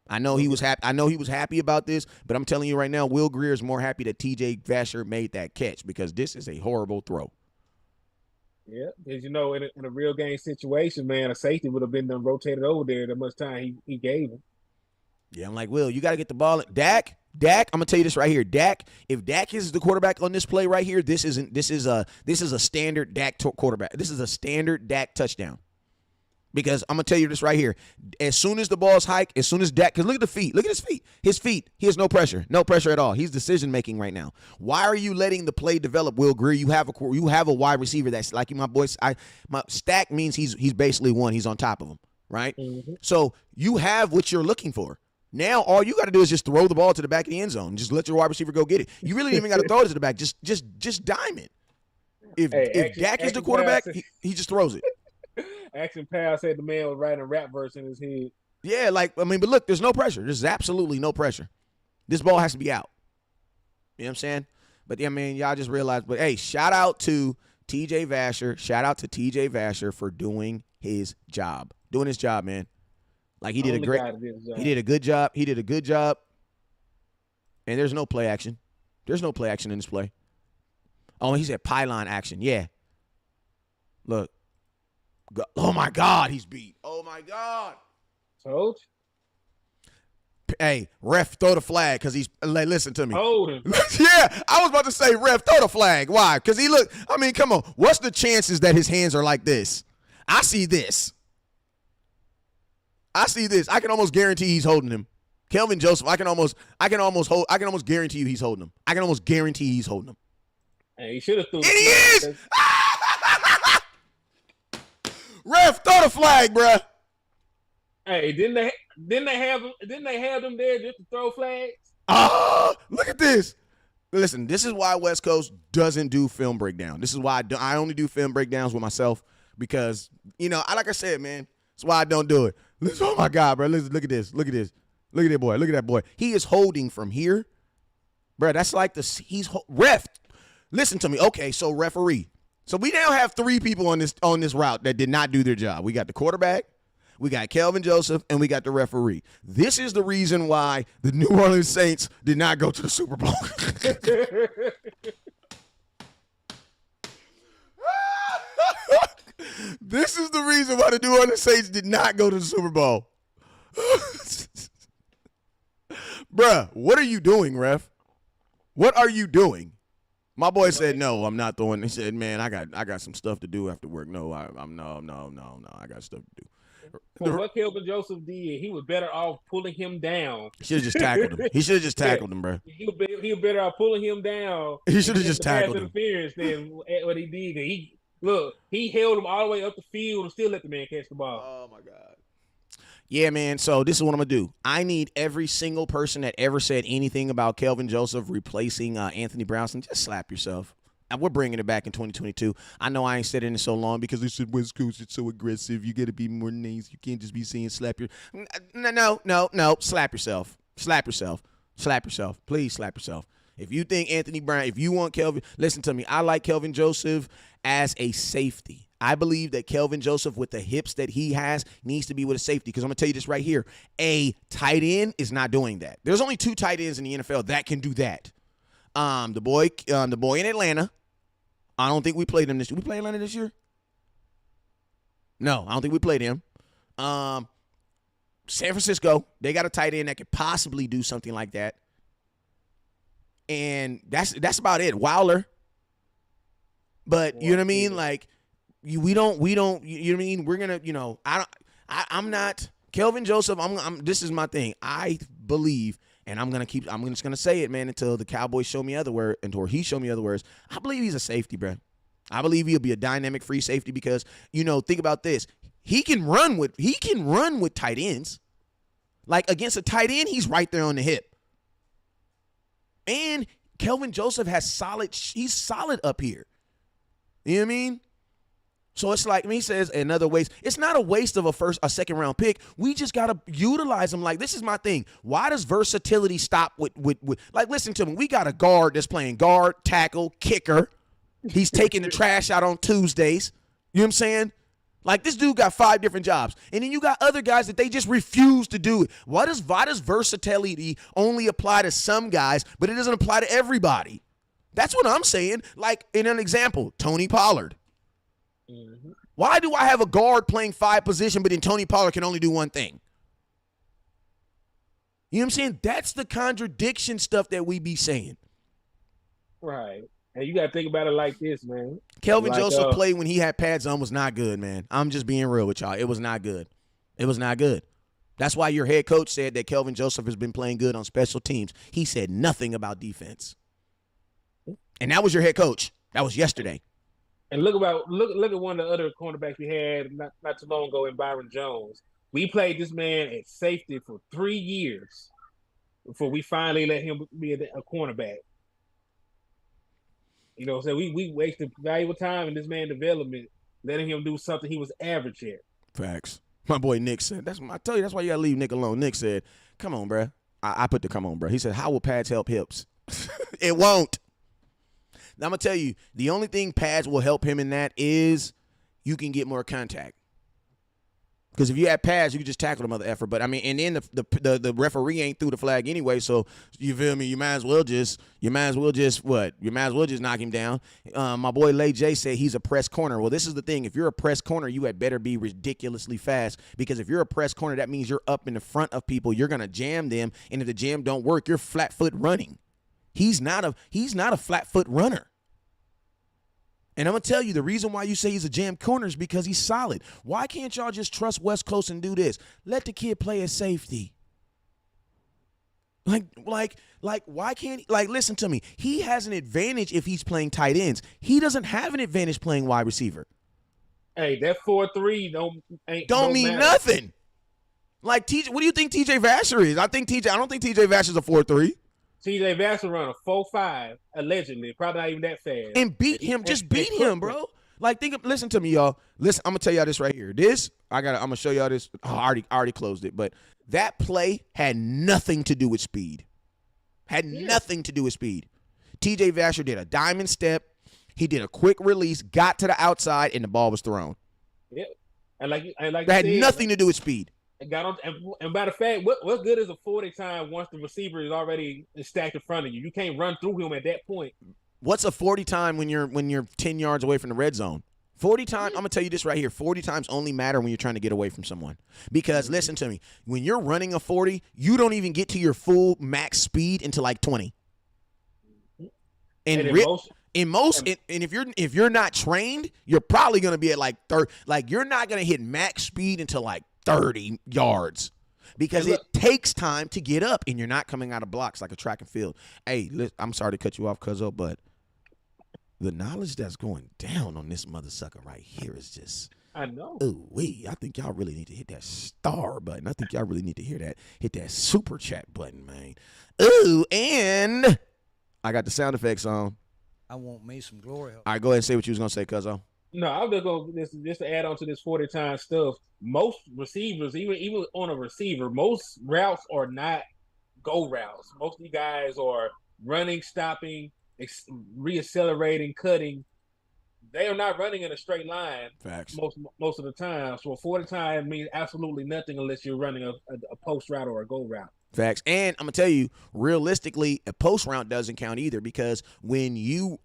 I know he was happy about this, but I'm telling you right now, Will Greer is more happy that TJ Vasher made that catch, because this is a horrible throw. Yeah, because in a real game situation, man, a safety would have been done rotated over there that much time he gave him. Yeah, I'm like, Will, you got to get the ball. Dak, I'm gonna tell you this right here. Dak, if Dak is the quarterback on this play right here, this is a standard Dak quarterback. This is a standard Dak touchdown. Because I'm going to tell you this right here. As soon as the ball's hiked, as soon as Dak, because look at the feet. Look at his feet. His feet. He has no pressure. No pressure at all. He's decision-making right now. Why are you letting the play develop, Will Greer? You have a wide receiver that's like my boy. My stack means he's basically one. He's on top of him, right? Mm-hmm. So you have what you're looking for. Now all you got to do is just throw the ball to the back of the end zone. Just let your wide receiver go get it. You really even got to throw it to the back. Just dime it. If Dak is the quarterback, he just throws it. Action Pal said the man was writing a rap verse in his head. Yeah, like, I mean, but look, there's no pressure. There's absolutely no pressure. This ball has to be out. You know what I'm saying? But, yeah, I mean, y'all just realized. But, hey, shout out to TJ Vasher. Shout out to TJ Vasher for doing his job. Doing his job, man. Like, he did a great – he did a good job. He did a good job. And there's no play action. There's no play action in this play. Oh, he said pylon action. Yeah. Look. Oh, my God, he's beat. Oh, my God. Told you. Hey, ref, throw the flag because he's like, listen to me. Hold him. Yeah, I was about to say, ref, throw the flag. Why? Because he look. I mean, come on. What's the chances that his hands are like this? I see this. I can almost guarantee he's holding him. Kelvin Joseph, I can almost guarantee you he's holding him. I can almost guarantee he's holding him. Hey, he should have threw. And he is. Ref, throw the flag, bruh. Hey, didn't they have them there just to throw flags? Oh, look at this. Listen, this is why West Coast doesn't do film breakdown. This is why I only do film breakdowns with myself because, like I said, man, that's why I don't do it. Listen, oh, my God, bro. Listen, look at this. Look at this. Look at that boy. Look at that boy. He is holding from here. Bro, that's like ref. Listen to me. Okay, so referee. So we now have 3 people on this route that did not do their job. We got the quarterback, we got Kelvin Joseph, and we got the referee. This is the reason why the New Orleans Saints did not go to the Super Bowl. This is the reason why the New Orleans Saints did not go to the Super Bowl. Bruh, what are you doing, ref? What are you doing? My boy said, no, I'm not throwing. He said, man, I got some stuff to do after work. No, no, I got stuff to do. For what Kelvin Joseph did, he was better off pulling him down. He should have just tackled him. He should have just tackled him, bro. He was better off pulling him down. He should have just tackled him. Interference than what he did. He held him all the way up the field and still let the man catch the ball. Oh, my God. Yeah, man, so this is what I'm going to do. I need every single person that ever said anything about Kelvin Joseph replacing Anthony Brownson, just slap yourself. And we're bringing it back in 2022. I know I ain't said it in so long because they said West Coast is so aggressive. You got to be more nice. You can't just be saying slap your – no. Slap yourself. Slap yourself. Slap yourself. Please slap yourself. If you think Anthony Brown – if you want Kelvin – listen to me. I like Kelvin Joseph as a safety. I believe that Kelvin Joseph, with the hips that he has, needs to be with a safety. Because I'm going to tell you this right here. A tight end is not doing that. There's only 2 tight ends in the NFL that can do that. The boy in Atlanta. I don't think we played him this year. We play Atlanta this year? No, I don't think we played him. San Francisco, they got a tight end that could possibly do something like that. And that's about it. Wilder. But you know what I mean? Like, we don't, you know what I mean? We're going to, I'm not Kelvin Joseph. This is my thing. I believe, and I'm just going to say it, man, until the Cowboys show me other words, until he show me other words. I believe he's a safety, bro. I believe he'll be a dynamic free safety because, think about this. He can run with tight ends. Like, against a tight end, he's right there on the hip. And Kelvin Joseph he's solid up here. You know what I mean? So it's like, he says, another waste. It's not a waste of a second round pick. We just got to utilize him. Like, this is my thing. Why does versatility stop with like, listen to me. We got a guard that's playing guard, tackle, kicker. He's taking the trash out on Tuesdays. You know what I'm saying? Like, this dude got 5 different jobs. And then you got other guys that they just refuse to do it. Why does versatility only apply to some guys, but it doesn't apply to everybody? That's what I'm saying. Like, in an example, Tony Pollard. Mm-hmm. Why do I have a guard playing 5 positions, but then Tony Pollard can only do one thing? You know what I'm saying? That's the contradiction stuff that we be saying. Right. And you got to think about it like this, man. Kelvin Joseph played when he had pads on was not good, man. I'm just being real with y'all. It was not good. It was not good. That's why your head coach said that Kelvin Joseph has been playing good on special teams. He said nothing about defense. And that was your head coach. That was yesterday. And look at one of the other cornerbacks we had not too long ago in Byron Jones. We played this man at safety for 3 years before we finally let him be a cornerback. You know, so we wasted valuable time in this man's development, letting him do something he was average at. Facts. My boy Nick said, I tell you, that's why you gotta leave Nick alone. Nick said, come on, bruh. I put the come on, bruh. He said, how will pads help hips? It won't. Now, I'm gonna tell you, the only thing pads will help him in that is you can get more contact. Because if you had pads, you could just tackle the mother effer. But I mean, and then the referee ain't threw the flag anyway. So you feel me? You might as well just knock him down. My boy Lay J said he's a press corner. Well, this is the thing. If you're a press corner, you had better be ridiculously fast. Because if you're a press corner, that means you're up in the front of people. You're gonna jam them, and if the jam don't work, you're flat foot running. He's not a flat foot runner. And I'm going to tell you, the reason why you say he's a jam corner is because he's solid. Why can't y'all just trust West Coast and do this? Let the kid play at safety. Like, why can't he? Like, listen to me. He has an advantage if he's playing tight ends. He doesn't have an advantage playing wide receiver. Hey, that 4-3 don't mean matter. Nothing. Like, TJ, what do you think TJ Vasher is? I don't think TJ Vasher's a 4-3. TJ Vasher run a 4.5, allegedly. Probably not even that fast. And beat him. Just beat him, bro. Like, listen to me, y'all. Listen, I'm going to tell y'all this right here. I'm going to show y'all this. Oh, I already closed it. But that play had nothing to do with speed. Nothing to do with speed. TJ Vasher did a diamond step. He did a quick release, got to the outside, and the ball was thrown. Yep. And like that had nothing to do with speed. Got on, and by the fact, what good is a 40 time once the receiver is already stacked in front of you? You can't run through him at that point. What's a 40 time when you're 10 yards away from the red zone? 40 times, I'm going to tell you this right here. 40 times only matter when you're trying to get away from someone. Because listen to me, when you're running a 40, you don't even get to your full max speed until like 20. And if you're not trained, you're probably going to be at like 30. Like, you're not going to hit max speed until like 30 yards because it takes time to get up, and you're not coming out of blocks like a track and field. Hey, I'm sorry to cut you off, Cuzzo, but the knowledge that's going down on this mother sucker right here is just, I know. Ooh, I think y'all really need to hit that star button. I think y'all really need to hit that super chat button, man. Ooh, and I got the sound effects on. I want me some glory. All right, go ahead and say what you was going to say, Cuzzo. No, I'm just going just to add on to this 40 time stuff. Most receivers, even on a receiver, most routes are not go routes. Most of you guys are running, stopping, reaccelerating, cutting. They are not running in a straight line. Facts. Most of the time. So a 40 time means absolutely nothing unless you're running a post route or a go route. Facts. And I'm gonna tell you, realistically, a post route doesn't count either, because when you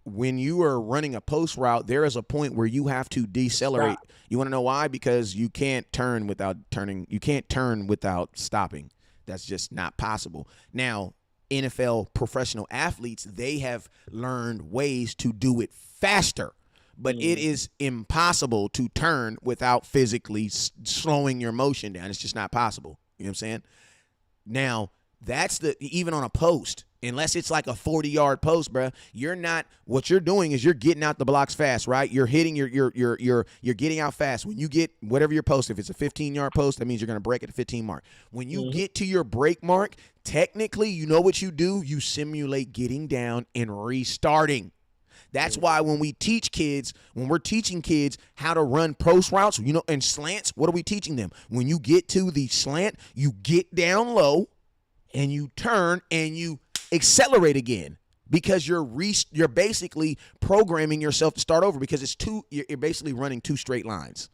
are running a post route, there is a point where you have to decelerate. Stop. You want to know why? Because you can't turn without turning. You can't turn without stopping. That's just not possible. Now, NFL professional athletes, they have learned ways to do it faster. But it is impossible to turn without physically slowing your motion down. It's just not possible. You know what I'm saying? Now, that's even on a post, unless it's like a 40-yard post, bro, what you're doing is you're getting out the blocks fast, right? You're hitting you're getting out fast. When you get whatever your post, if it's a 15-yard post, that means you're going to break at the 15 mark. When you get to your break mark, technically, you know what you do? You simulate getting down and restarting. That's why when we're teaching kids how to run post routes, and slants, what are we teaching them? When you get to the slant, you get down low and you turn and you accelerate again, because you're basically programming yourself to start over, because you're basically running two straight lines.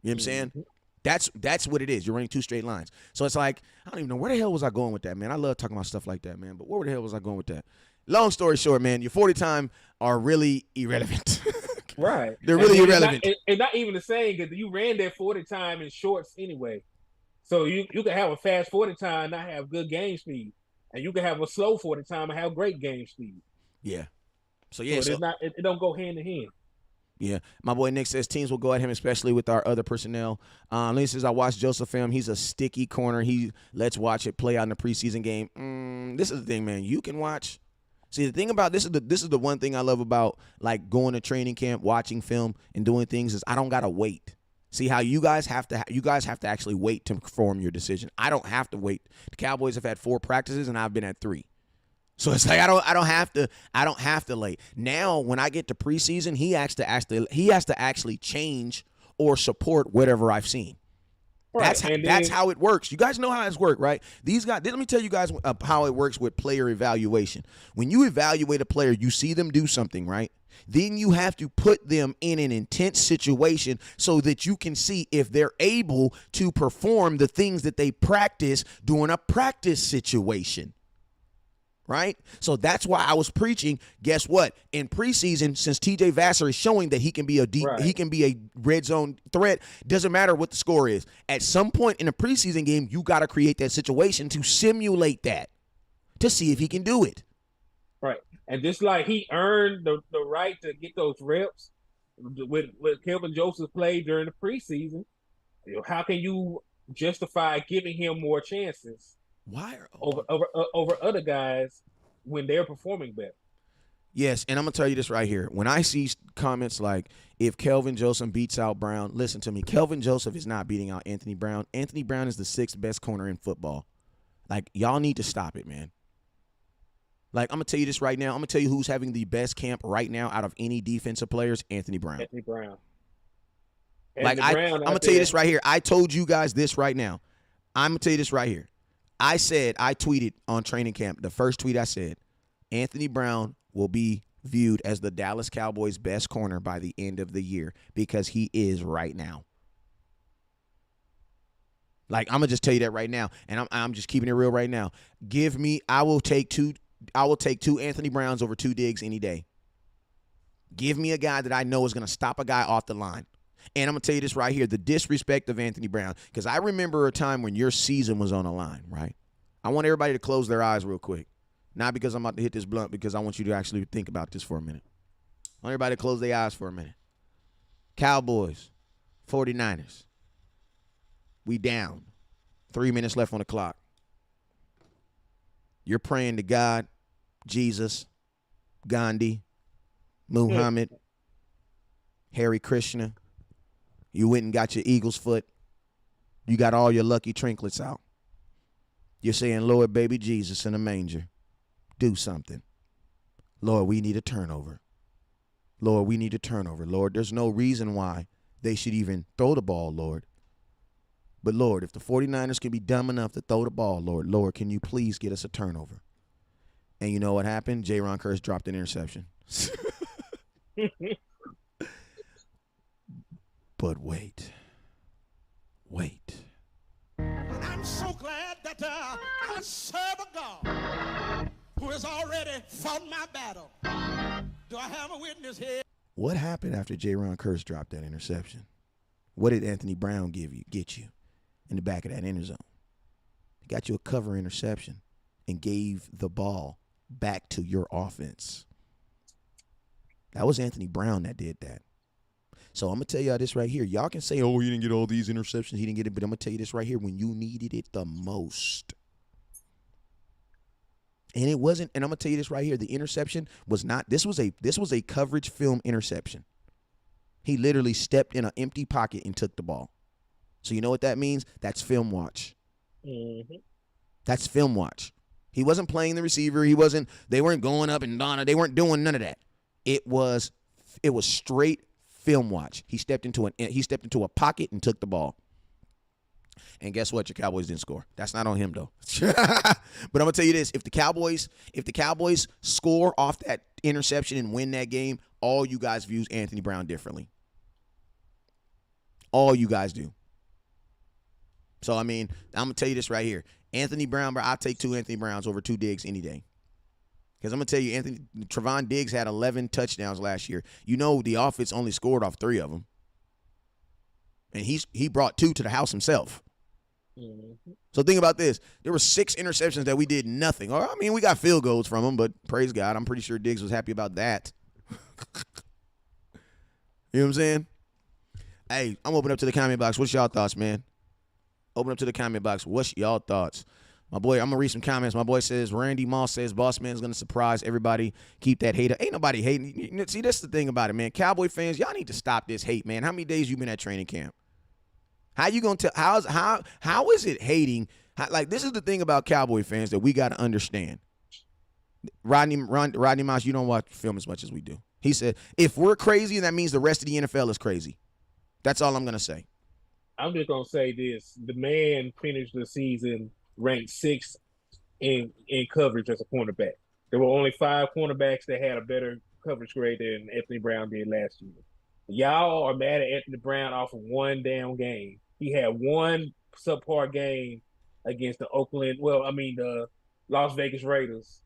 You know what I'm saying? That's what it is. You're running two straight lines. So it's like, I don't even know where the hell was I going with that, man. I love talking about stuff like that, man. But where the hell was I going with that? Long story short, man, your 40 time are really irrelevant. Right. They're really irrelevant. It's not even the same, because you ran that 40 time in shorts anyway. So you can have a fast 40 time and not have good game speed. And you can have a slow 40 time and have great game speed. Yeah. So it don't go hand in hand. Yeah. My boy Nick says teams will go at him, especially with our other personnel. Lee says, I watched Joseph film. He's a sticky corner. Let's watch it play out in the preseason game. This is the thing, man. You can watch. See, the thing about this is the one thing I love about, like, going to training camp, watching film, and doing things, is I don't gotta wait. See how you guys have to actually wait to form your decision. I don't have to wait. The Cowboys have had 4 practices and I've been at 3. So it's like I don't have to late. Now when I get to preseason, he has to actually change or support whatever I've seen. Right. That's how it works. You guys know how it's worked, right? These guys. Let me tell you guys how it works with player evaluation. When you evaluate a player, you see them do something, right? Then you have to put them in an intense situation so that you can see if they're able to perform the things that they practice during a practice situation. Right? So that's why I was preaching. Guess what? In preseason, since TJ Vasher is showing that he can be he can be a red zone threat, doesn't matter what the score is. At some point in a preseason game, you got to create that situation to simulate that, to see if he can do it. Right. And just like he earned the right to get those reps with Kelvin Joseph played during the preseason, how can you justify giving him more chances? Why over other guys when they're performing better? Yes, and I'm gonna tell you this right here. When I see comments like, "If Kelvin Joseph beats out Brown," listen to me. Kelvin Joseph is not beating out Anthony Brown. Anthony Brown is the 6th best corner in football. Like, y'all need to stop it, man. Like, I'm gonna tell you this right now. I'm gonna tell you who's having the best camp right now out of any defensive players. Anthony Brown. Anthony Brown. Like, I'm gonna tell you this right here. I told you guys this right now. I'm gonna tell you this right here. I tweeted on training camp, the first tweet I said, Anthony Brown will be viewed as the Dallas Cowboys' best corner by the end of the year because he is right now. Like, I'm going to just tell you that right now, and I'm just keeping it real right now. I will take two Anthony Browns over 2 Diggs any day. Give me a guy that I know is going to stop a guy off the line. And I'm going to tell you this right here, the disrespect of Anthony Brown, because I remember a time when your season was on the line, right? I want everybody to close their eyes real quick. Not because I'm about to hit this blunt, because I want you to actually think about this for a minute. I want everybody to close their eyes for a minute. Cowboys, 49ers. We down. 3 minutes left on the clock. You're praying to God, Jesus, Gandhi, Muhammad, Hare Krishna. You went and got your eagle's foot. You got all your lucky trinkets out. You're saying, Lord, baby Jesus in a manger, do something. Lord, we need a turnover. Lord, we need a turnover. Lord, there's no reason why they should even throw the ball, Lord. But, Lord, if the 49ers can be dumb enough to throw the ball, Lord, can you please get us a turnover? And you know what happened? J-Ron Curse dropped an interception. But wait. And I'm so glad that I serve a God who has already fought my battle. Do I have a witness here? What happened after J-Ron Curse dropped that interception? What did Anthony Brown get you in the back of that end zone? He got you a cover interception and gave the ball back to your offense. That was Anthony Brown that did that. So I'm going to tell y'all this right here. Y'all can say, oh, he didn't get all these interceptions. He didn't get it. But I'm going to tell you this right here. When you needed it the most. And it wasn't, and I'm going to tell you this right here. The interception was not, this was a coverage film interception. He literally stepped in an empty pocket and took the ball. So you know what that means? That's film watch. Mm-hmm. That's film watch. He wasn't playing the receiver. They weren't going up and down. They weren't doing none of that. It was straight film watch. He stepped into a pocket and took the ball. And guess what? Your Cowboys didn't score. That's not on him though. But I'm gonna tell you this: if the Cowboys score off that interception and win that game, all you guys views Anthony Brown differently. All you guys do. So I mean, I'm gonna tell you this right here: Anthony Brown, bro, I'll take 2 Anthony Browns over 2 Diggs any day. Because I'm going to tell you, Trevon Diggs had 11 touchdowns last year. You know the offense only scored off 3 of them. And he brought 2 to the house himself. Mm-hmm. So think about this. There were 6 interceptions that we did nothing. Or, I mean, we got field goals from them, but praise God. I'm pretty sure Diggs was happy about that. You know what I'm saying? Hey, I'm opening up to the comment box. What's y'all thoughts, man? Open up to the comment box. What's y'all thoughts? My boy, I'm going to read some comments. My boy says, Randy Moss says, Boss Man's going to surprise everybody. Keep that hate. Ain't nobody hating. See, that's the thing about it, man. Cowboy fans, y'all need to stop this hate, man. How many days you been at training camp? How you going to tell? How is it hating? Like, this is the thing about Cowboy fans that we got to understand. Rodney Moss, you don't watch film as much as we do. He said, if we're crazy, that means the rest of the NFL is crazy. That's all I'm going to say. I'm just gonna say this: the man finished the season ranked sixth in coverage as a cornerback. There were only 5 cornerbacks that had a better coverage grade than Anthony Brown did last year. Y'all are mad at Anthony Brown off of one damn game. He had one subpar game against the the Las Vegas Raiders,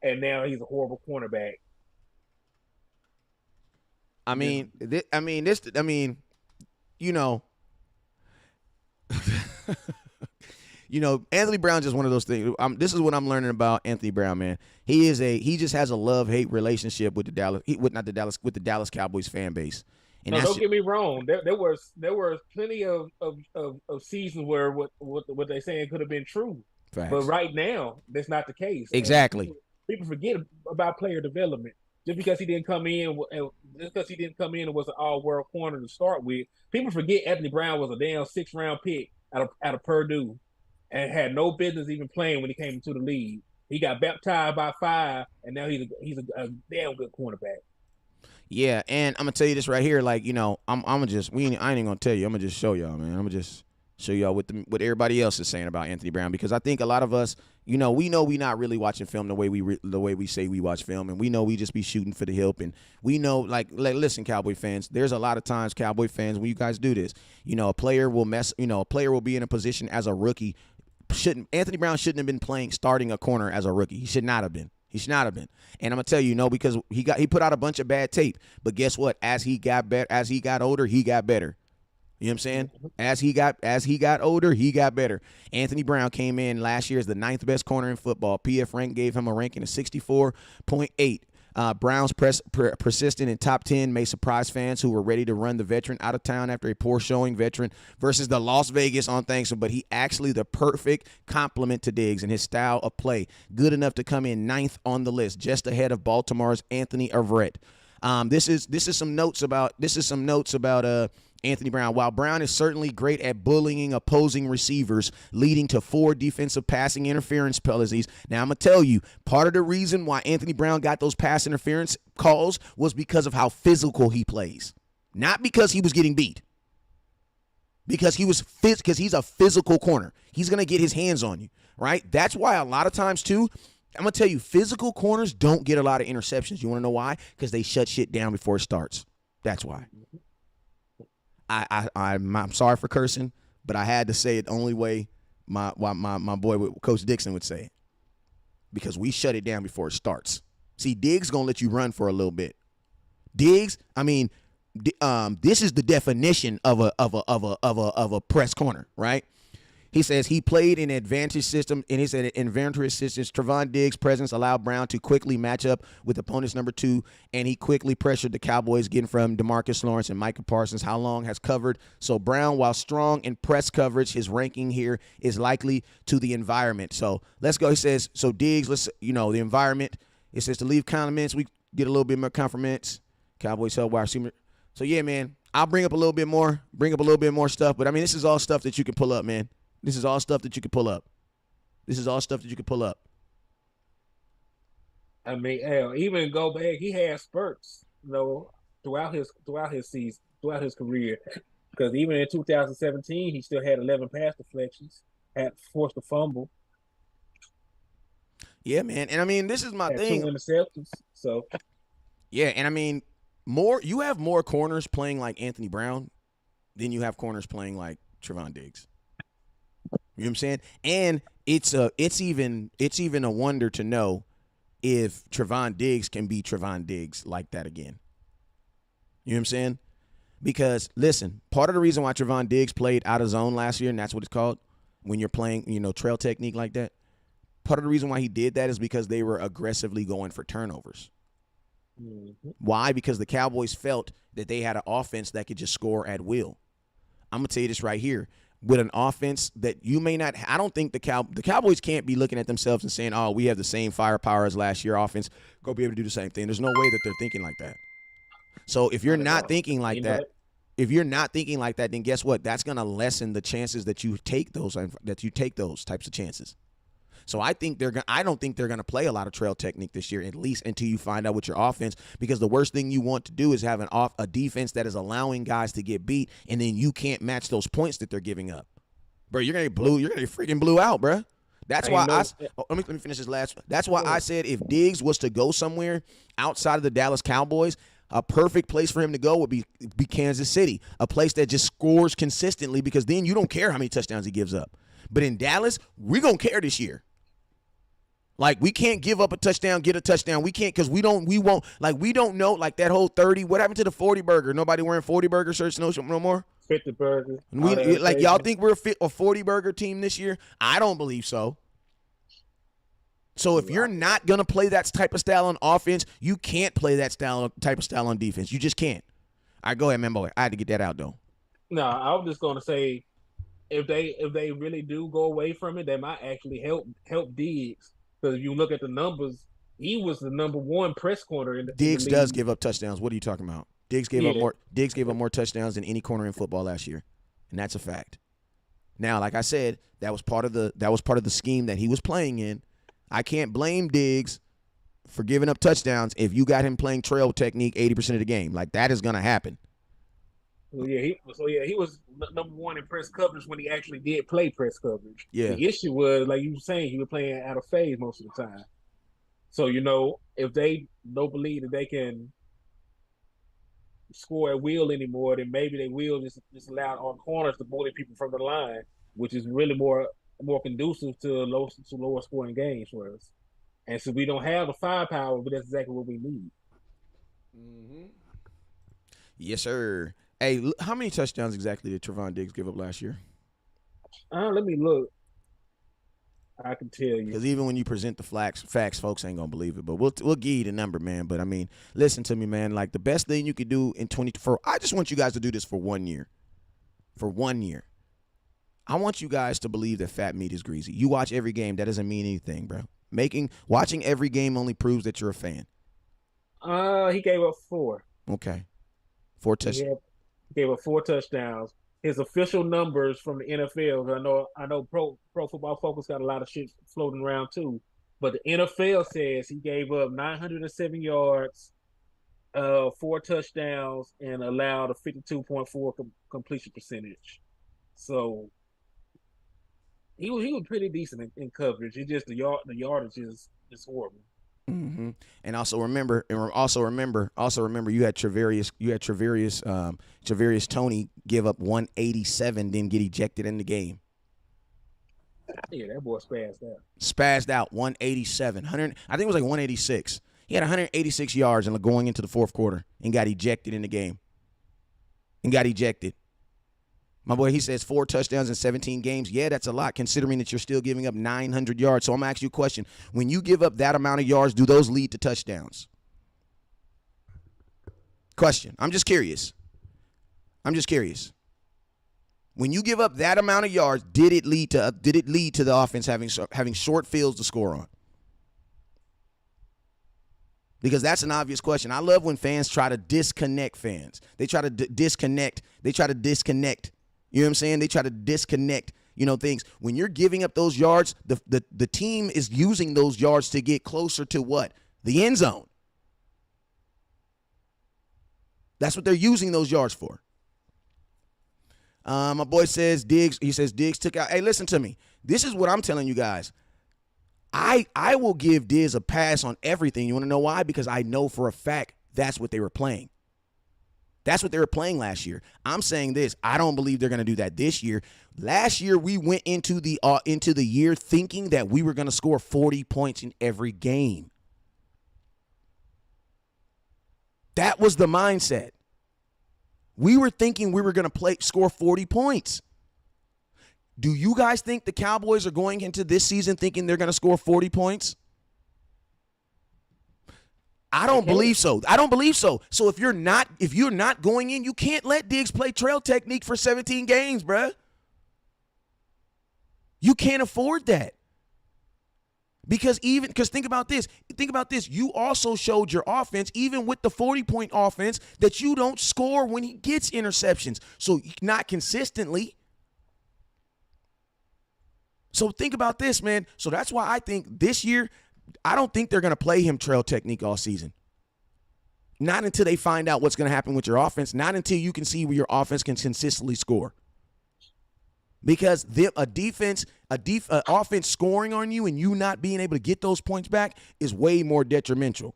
and now he's a horrible cornerback. I mean, you know, Anthony Brown's just one of those things. This is what I'm learning about Anthony Brown, man. He just has a love-hate relationship with the Dallas Cowboys fan base. And no, don't get me wrong. There was plenty of seasons where what they saying could have been true. Facts. But right now, that's not the case. Exactly. People forget about player development. Just because he didn't come in and was an all-world corner to start with, people forget Anthony Brown was a damn 6th-round pick out of Purdue and had no business even playing when he came into the league. He got baptized by 5, and now he's a damn good cornerback. Yeah, and I'm gonna tell you this right here. Like, I ain't even gonna tell you. I'm gonna just show y'all, man. I'm gonna just show y'all what everybody else is saying about Anthony Brown, because I think a lot of us, we know we not really watching film the way we say we watch film, and we know we just be shooting for the hip, and we know like listen, Cowboy fans, there's a lot of times Cowboy fans when you guys do this, a player will be in a position as a rookie. Anthony Brown shouldn't have been starting a corner as a rookie. He should not have been. And I'm gonna tell you, because he put out a bunch of bad tape. But guess what? As he got older, he got better. You know what I'm saying? As he got older, he got better. Anthony Brown came in last year as the 9th best corner in football. PF Rank gave him a ranking of 64.8. Brown's persistent in top 10 may surprise fans who were ready to run the veteran out of town after a poor showing. Veteran versus the Las Vegas on Thanksgiving, but he actually the perfect complement to Diggs and his style of play. Good enough to come in 9th on the list, just ahead of Baltimore's Anthony Everett. This is some notes about Anthony Brown. While Brown is certainly great at bullying opposing receivers, leading to 4 defensive passing interference penalties. Now, I'm going to tell you, part of the reason why Anthony Brown got those pass interference calls was because of how physical he plays. Not because he was getting beat. Because he's a physical corner. He's going to get his hands on you, right? That's why a lot of times, too, I'm going to tell you, physical corners don't get a lot of interceptions. You want to know why? Because they shut shit down before it starts. That's why. I'm sorry for cursing, but I had to say it the only way my boy Coach Dixon would say it, because we shut it down before it starts. See, Diggs gonna let you run for a little bit. Diggs, this is the definition of a press corner, right? He says he played in advantage system, and he said in advantage systems, Trevon Diggs' presence allowed Brown to quickly match up with opponent's number 2, and he quickly pressured the Cowboys, getting from DeMarcus Lawrence and Micah Parsons how long has covered. So Brown, while strong in press coverage, his ranking here is likely to the environment. So let's go. He says, so Diggs, the environment. It says to leave compliments, we get a little bit more compliments. Cowboys help wide receiver. So yeah, man, I'll bring up a little bit more stuff, but this is all stuff that you can pull up, man. This is all stuff that you could pull up. Even go back, he had spurts, throughout his season, throughout his career. Because even in 2017, he still had 11 pass deflections, had forced a fumble. Yeah, man. And this is my thing. 2 interceptions. So yeah, and you have more corners playing like Anthony Brown than you have corners playing like Trevon Diggs. You know what I'm saying? And it's even a wonder to know if Trevon Diggs can be Trevon Diggs like that again. You know what I'm saying? Because listen, part of the reason why Trevon Diggs played out of zone last year, and that's what it's called when you're playing, trail technique like that. Part of the reason why he did that is because they were aggressively going for turnovers. Mm-hmm. Why? Because the Cowboys felt that they had an offense that could just score at will. I'm going to tell you this right here. With an offense that you may not – I don't think the Cowboys can't be looking at themselves and saying, oh, we have the same firepower as last year offense. Go be able to do the same thing. There's no way that they're thinking like that. So if you're not thinking like that, then guess what? That's going to lessen the chances that you take those types of chances. So I don't think they're gonna play a lot of trail technique this year, at least until you find out what your offense. Because the worst thing you want to do is have a defense that is allowing guys to get beat, and then you can't match those points that they're giving up. Bro, you're gonna get freaking blew out, bro. That's why let me finish this last one. That's why I said if Diggs was to go somewhere outside of the Dallas Cowboys, a perfect place for him to go would be Kansas City, a place that just scores consistently, because then you don't care how many touchdowns he gives up. But in Dallas, we're going to care this year. Like, we can't give up a touchdown, get a touchdown. We can't, because we don't know, like that whole 30, what happened to the 40 burger? Nobody wearing 40 burger shirts no more? 50 burgers. Y'all think we're a 40 burger team this year? I don't believe so. So if you're not going to play that type of style on offense, you can't play that type of style on defense. You just can't. All right, go ahead, man, boy. I had to get that out, though. No, I was just going to say, if they really do go away from it, they might actually help Diggs. Because if you look at the numbers, he was the number one press corner in the Diggs in the does league. give up touchdowns. What are you talking about? Diggs gave up more touchdowns than any corner in football last year, and that's a fact. Now, like I said, that was part of the scheme that he was playing in. I can't blame Diggs for giving up touchdowns if you got him playing trail technique 80% of the game. Like, that is going to happen. He was number one in press coverage when he actually did play press coverage. Yeah. The issue was, like you were saying, he was playing out of phase most of the time. So, if they don't believe that they can score at will anymore, then maybe they will just allow our corners to bully people from the line, which is really more conducive to lower scoring games for us. And so we don't have the firepower, but that's exactly what we need. Mm-hmm. Yes, sir. Hey, how many touchdowns exactly did Trevon Diggs give up last year? Let me look. I can tell you. Because even when you present the facts, folks ain't gonna believe it. But we'll give you the number, man. But I mean, listen to me, man. Like, the best thing you could do in 2024, I just want you guys to do this for 1 year. For 1 year. I want you guys to believe that fat meat is greasy. You watch every game, that doesn't mean anything, bro. Watching every game only proves that you're a fan. He gave up 4. Okay. 4 touchdowns. He gave up 4 touchdowns. His official numbers from the NFL, I know Pro Football Focus got a lot of shit floating around too, but the NFL says he gave up 907 yards, 4 touchdowns, and allowed a 52.4 completion percentage. So he was pretty decent in coverage. It's just the yardage is horrible. Mm-hmm. And also remember, you had Travarius Tony give up 187, then get ejected in the game. Yeah, that boy spazzed out. 187. I think it was like 186. He had 186 yards and going into the fourth quarter and got ejected in the game. My boy, he says 4 touchdowns in 17 games. Yeah, that's a lot, considering that you're still giving up 900 yards. So I'm going to ask you a question. When you give up that amount of yards, do those lead to touchdowns? Question. I'm just curious. When you give up that amount of yards, did it lead to the offense having short fields to score on? Because that's an obvious question. I love when fans try to disconnect fans. They try to disconnect. You know what I'm saying? They try to disconnect, things. When you're giving up those yards, the team is using those yards to get closer to what? The end zone. That's what they're using those yards for. My boy says Diggs took out. Hey, listen to me. This is what I'm telling you guys. I will give Diggs a pass on everything. You want to know why? Because I know for a fact that's what they were playing. That's what they were playing last year. I'm saying this. I don't believe they're going to do that this year. Last year, we went into the year thinking that we were going to score 40 points in every game. That was the mindset. We were thinking we were going to score 40 points. Do you guys think the Cowboys are going into this season thinking they're going to score 40 points? I don't believe so. So if you're not going in, you can't let Diggs play trail technique for 17 games, bruh. You can't afford that. Because think about this. You also showed your offense, even with the 40-point offense, that you don't score when he gets interceptions. So not consistently. So think about this, man. So that's why I think this year, I don't think they're going to play him trail technique all season. Not until they find out what's going to happen with your offense. Not until you can see where your offense can consistently score. Because offense scoring on you and you not being able to get those points back is way more detrimental.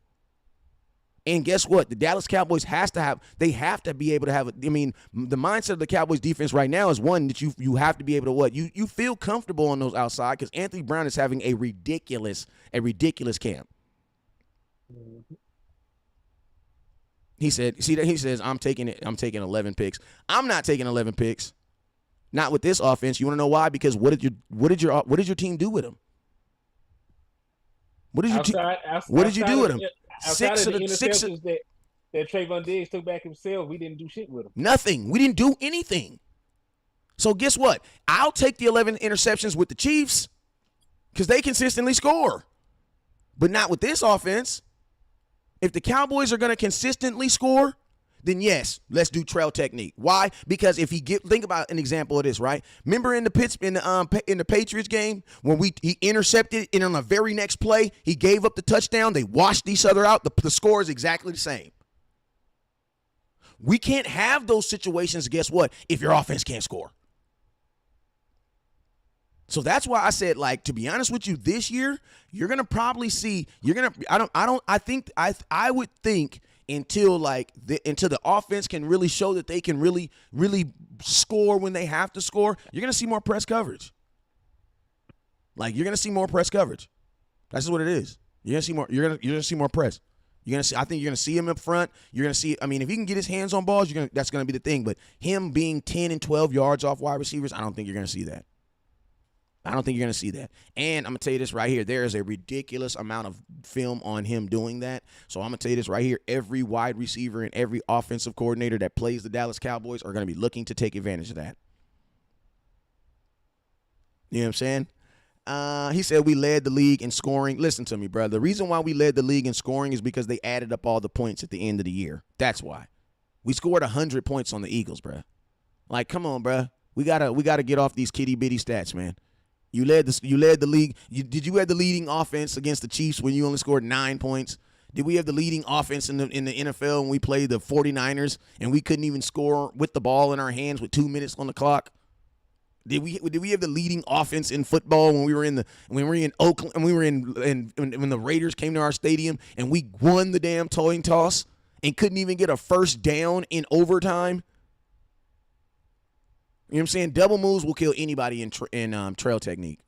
And guess what? The Dallas Cowboys have to be able to have, the mindset of the Cowboys defense right now is one that you have to be able to you feel comfortable on those outside because Anthony Brown is having a ridiculous camp. He says, I'm taking 11 picks. I'm not taking 11 picks. Not with this offense. You want to know why? Because what did your team do with him? What did you do with him? Outside of the interceptions that Trayvon Diggs took back himself, we didn't do shit with him. Nothing. We didn't do anything. So guess what? I'll take the 11 interceptions with the Chiefs because they consistently score. But not with this offense. If the Cowboys are going to consistently score, then yes, let's do trail technique. Why? Because if think about an example of this, right? Remember in the Patriots game when he intercepted and on the very next play he gave up the touchdown. They washed each other out. The score is exactly the same. We can't have those situations. Guess what? If your offense can't score. So that's why I said, like, to be honest with you, this year you're gonna probably see. I would think. Until the offense can really show that they can really score when they have to score, you're gonna see more press coverage. Like you're gonna see more press coverage. That's just what it is. You're gonna see more. You're gonna see more press. I think you're gonna see him up front. You're gonna see. I mean, if he can get his hands on balls, that's gonna be the thing. But him being 10 and 12 yards off wide receivers, I don't think you're gonna see that. I don't think you're going to see that. And I'm going to tell you this right here. There is a ridiculous amount of film on him doing that. So I'm going to tell you this right here. Every wide receiver and every offensive coordinator that plays the Dallas Cowboys are going to be looking to take advantage of that. You know what I'm saying? He said we led the league in scoring. Listen to me, brother. The reason why we led the league in scoring is because they added up all the points at the end of the year. That's why. We scored 100 points on the Eagles, bro. Like, come on, bro. We gotta get off these kitty-bitty stats, man. You led the league. Did you have the leading offense against the Chiefs when you only scored 9 points? Did we have the leading offense in the NFL when we played the 49ers and we couldn't even score with the ball in our hands with 2 minutes on the clock? Did we have the leading offense in football when we were in Oakland and when the Raiders came to our stadium and we won the damn coin toss and couldn't even get a first down in overtime? You know what I'm saying? Double moves will kill anybody in trail technique.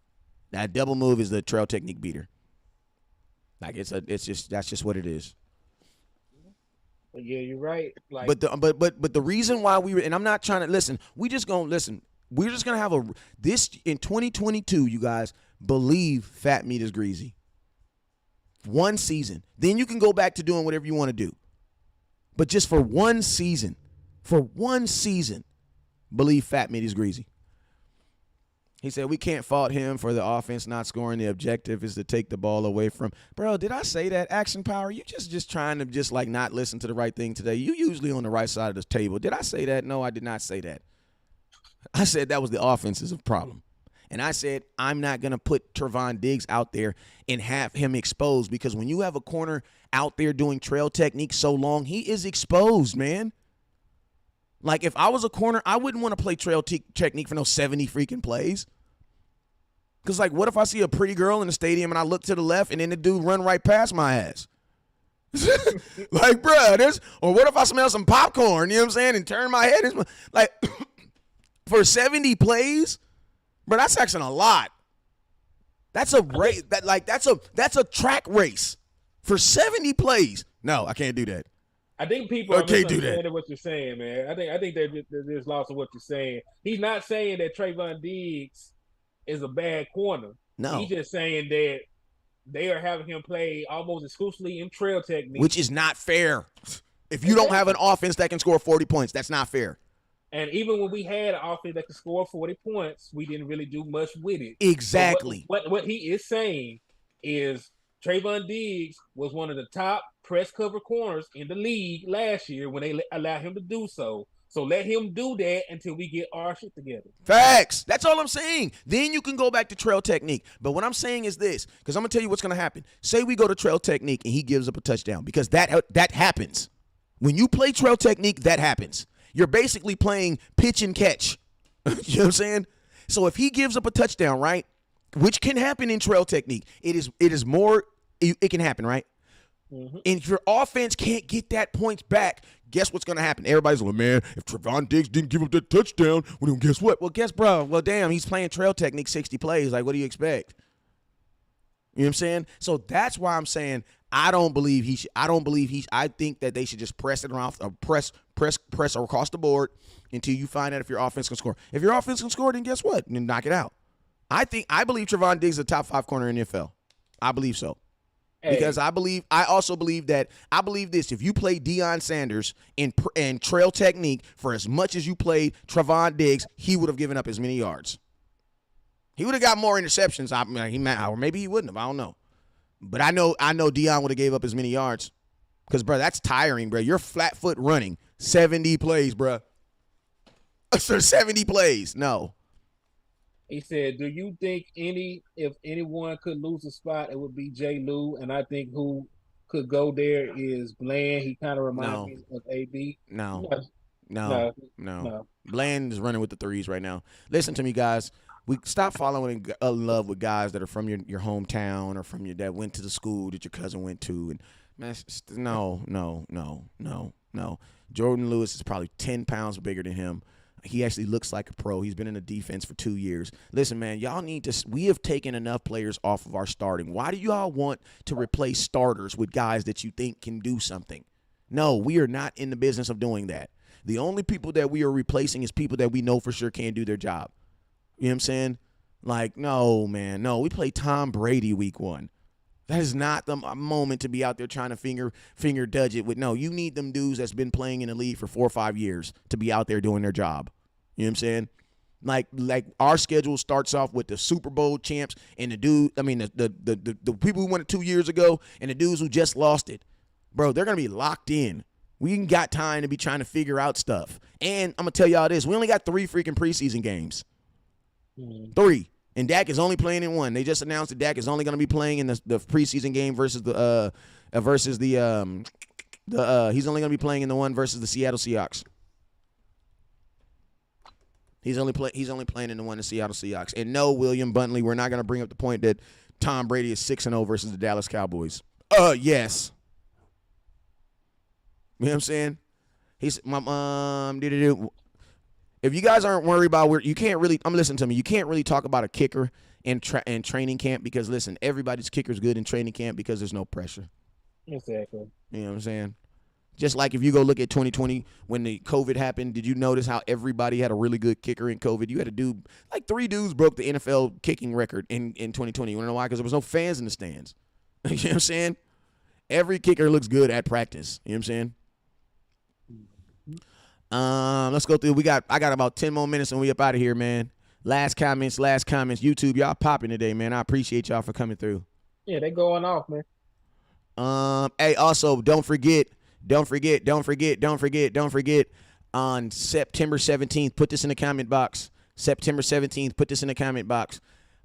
That double move is the trail technique beater. Like that's just what it is. Yeah, you're right. Like, but the reason why and I'm not trying to listen. We're just gonna have this in 2022. You guys believe fat meat is greasy. One season, then you can go back to doing whatever you want to do. But just for one season, believe fat meat is greasy. He said, we can't fault him for the offense not scoring. The objective is to take the ball away from. Bro, did I say that? Action power? You just trying to just like not listen to the right thing today. You usually on the right side of the table. Did I say that? No, I did not say that. I said that was the offense's problem. And I said, I'm not going to put Trayvon Diggs out there and have him exposed because when you have a corner out there doing trail technique so long, he is exposed, man. Like, if I was a corner, I wouldn't want to play trail technique for no 70 freaking plays. Because, like, what if I see a pretty girl in the stadium and I look to the left and then the dude run right past my ass? Like, bruh, or what if I smell some popcorn, you know what I'm saying, and turn my head? Like, for 70 plays, bro, that's actually a lot. That's a race. That's a track race for 70 plays. No, I can't do that. I think people are misunderstanding what you're saying, man. I think there's lots of what you're saying. He's not saying that Trayvon Diggs is a bad corner. No. He's just saying that they are having him play almost exclusively in trail technique. Which is not fair. If you don't have an offense that can score 40 points, that's not fair. And even when we had an offense that could score 40 points, we didn't really do much with it. Exactly. So what he is saying is Trayvon Diggs was one of the top press cover corners in the league last year when they allowed him to do so. So let him do that until we get our shit together. Facts. That's all I'm saying. Then you can go back to trail technique. But what I'm saying is this, because I'm going to tell you what's going to happen. Say we go to trail technique and he gives up a touchdown, because that happens. When you play trail technique, that happens. You're basically playing pitch and catch. You know what I'm saying? So if he gives up a touchdown, right, which can happen in trail technique, it can happen, right? Mm-hmm. And if your offense can't get that points back, guess what's going to happen? Everybody's like, man, if Trevon Diggs didn't give up that touchdown, well, guess what? Well, damn, he's playing trail technique 60 plays. Like, what do you expect? You know what I'm saying? So that's why I'm saying I think that they should just press it around, press across the board until you find out if your offense can score. If your offense can score, then guess what? Then knock it out. I believe Trevon Diggs is a top 5 corner in the NFL. I believe so. Because I believe this. If you play Deion Sanders in trail technique for as much as you played Trevon Diggs, he would have given up as many yards. He would have got more interceptions. Or maybe he wouldn't have. I don't know. But I know Deion would have gave up as many yards. Because, bro, that's tiring, bro. You're flat foot running 70 plays, bro. 70 plays. No. He said, do you think if anyone could lose a spot, it would be J. Lou? And I think who could go there is Bland. He kind of reminds me of AB. No. Bland is running with the threes right now. Listen to me, guys. We stop falling in love with guys that are from your hometown or that went to the school that your cousin went to. And man, no. Jordan Lewis is probably 10 pounds bigger than him. He actually looks like a pro. He's been in the defense for 2 years. Listen, man, y'all need to – we have taken enough players off of our starting. Why do y'all want to replace starters with guys that you think can do something? No, we are not in the business of doing that. The only people that we are replacing is people that we know for sure can't do their job. You know what I'm saying? Like, no, man, no. We play Tom Brady week 1. That is not the moment to be out there trying to finger dudge it with. No, you need them dudes that's been playing in the league for 4 or 5 years to be out there doing their job. You know what I'm saying? Like our schedule starts off with the Super Bowl champs and the people who won it 2 years ago and the dudes who just lost it. Bro, they're going to be locked in. We ain't got time to be trying to figure out stuff. And I'm going to tell y'all this. We only got 3 freaking preseason games. 3. And Dak is only playing in 1. They just announced that Dak is only going to be playing in the preseason game versus he's only going to be playing in the one versus the Seattle Seahawks. He's only playing in the one, the Seattle Seahawks. And no, William Buntley, we're not going to bring up the point that Tom Brady is 6-0 versus the Dallas Cowboys. Yes. You know what I'm saying? He's my mom. If you guys aren't worried about where you can't really, listen to me. You can't really talk about a kicker in training camp because listen, everybody's kicker's good in training camp because there's no pressure. Exactly. You know what I'm saying? Just like if you go look at 2020 when the COVID happened, did you notice how everybody had a really good kicker in COVID? You had a dude, like 3 dudes broke the NFL kicking record in 2020. You want to know why? Because there was no fans in the stands. You know what I'm saying? Every kicker looks good at practice. You know what I'm saying? Let's go through. I got about 10 more minutes and we up out of here, man. Last comments. YouTube, y'all popping today, man. I appreciate y'all for coming through. Yeah, they going off, man. Hey, also, don't forget, on September 17th, put this in the comment box. September 17th, put this in the comment box.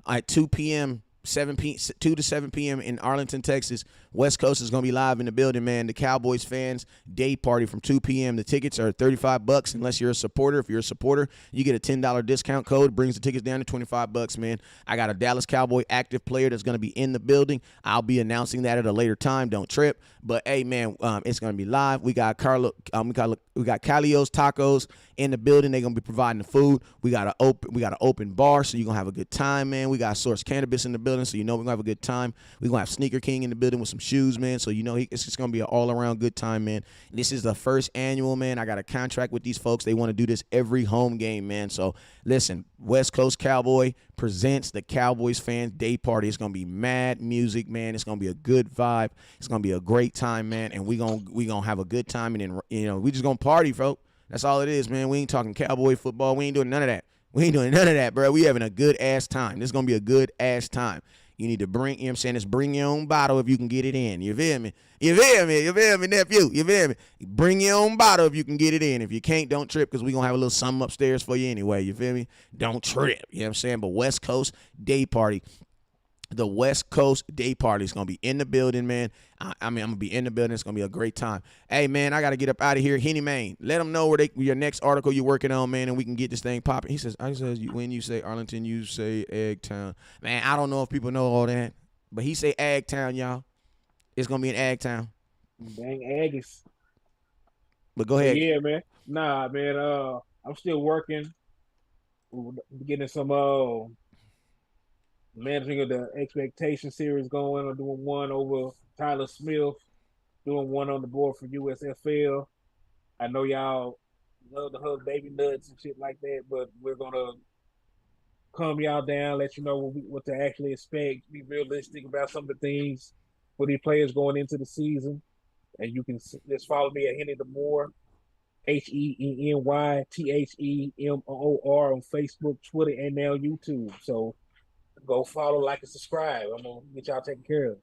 At 2 p.m., 2 to 7 p.m. in Arlington, Texas. West Coast is going to be live in the building, man. The Cowboys fans day party from 2 p.m. The tickets are $35 unless you're a supporter. If you're a supporter, you get a $10 discount code. Brings the tickets down to $25, man. I got a Dallas Cowboy active player that's going to be in the building. I'll be announcing that at a later time. Don't trip. But, hey, man, it's going to be live. We got Carlos Tacos in the building. They're going to be providing the food. We got an open bar, so you're going to have a good time, man. We got Source Cannabis in the building, so you know we're going to have a good time. We're going to have Sneaker King in the building with some shoes, man, so you know it's just going to be an all-around good time, man. This is the first annual, man. I got a contract with these folks. They want to do this every home game, man. So, listen, West Coast Cowboy presents the Cowboys Fans Day Party. It's going to be mad music, man. It's going to be a good vibe. It's going to be a great time, man, and we gonna have a good time, and then, you know, we just going to party, folks. That's all it is, man. We ain't talking Cowboy football. We ain't doing none of that. We ain't doing none of that, bro. We having a good-ass time. This is going to be a good-ass time. You need to bring, you know what I'm saying? It's bring your own bottle if you can get it in. You feel me? You feel me? You feel me, nephew? You feel me? Bring your own bottle if you can get it in. If you can't, don't trip, because we're going to have a little something upstairs for you anyway. You feel me? Don't trip. You know what I'm saying? But West Coast Day Party. The West Coast Day Party is going to be in the building, man. I'm going to be in the building. It's going to be a great time. Hey, man, I got to get up out of here. Henny Main, let them know where your next article you're working on, man, and we can get this thing popping. He says, when you say Arlington, you say Eggtown. Man, I don't know if people know all that, but he say Eggtown, y'all. It's going to be in Eggtown. Dang Aggies. But go ahead. Yeah, man. Nah, man. I'm still working. Getting some managing of the expectation series going. I'm doing one over Tyler Smith, doing one on the board for USFL. I know y'all love to hug baby nuts and shit like that, but we're gonna calm y'all down, let you know what to actually expect, be realistic about some of the things for these players going into the season. And you can just follow me at Henny the Moor, HENYTHEMOOR on Facebook, Twitter, and now YouTube. So go follow, like, and subscribe. I'm gonna get y'all taken care of.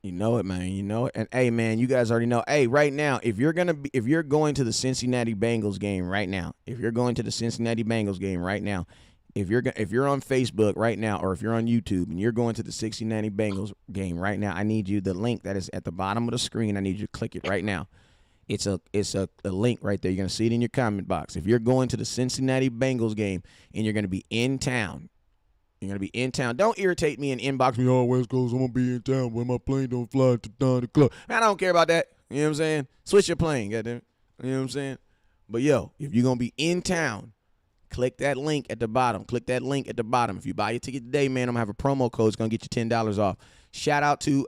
You know it, man. You know it. And hey, man, you guys already know. Hey, right now, if you're going to the Cincinnati Bengals game right now, if you're on Facebook right now, or if you're on YouTube and you're going to the Cincinnati Bengals game right now, I need you, the link that is at the bottom of the screen, I need you to click it right now. It's a link right there. You're going to see it in your comment box. If you're going to the Cincinnati Bengals game and you're going to be in town, don't irritate me and inbox me, oh, West Coast, I'm going to be in town when my plane don't fly to the club. Man, I don't care about that. You know what I'm saying? Switch your plane, goddamn. You know what I'm saying? But, yo, if you're going to be in town, click that link at the bottom. If you buy your ticket today, man, I'm going to have a promo code. It's going to get you $10 off. Shout out to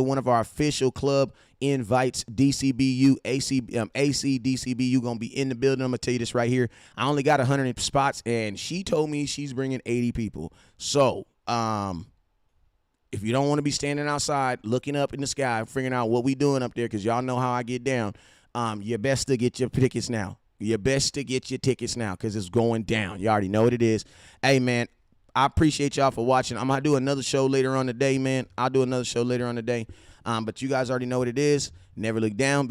one of our official club invites, DCBU, AC DCBU, going to be in the building. I'm going to tell you this right here. I only got 100 spots, and she told me she's bringing 80 people. So, if you don't want to be standing outside looking up in the sky, figuring out what we doing up there, because y'all know how I get down, you best to get your tickets now. Because it's going down. You already know what it is. Hey, man, I appreciate y'all for watching. I'm going to do another show later on today, man. But you guys already know what it is. Never look down, because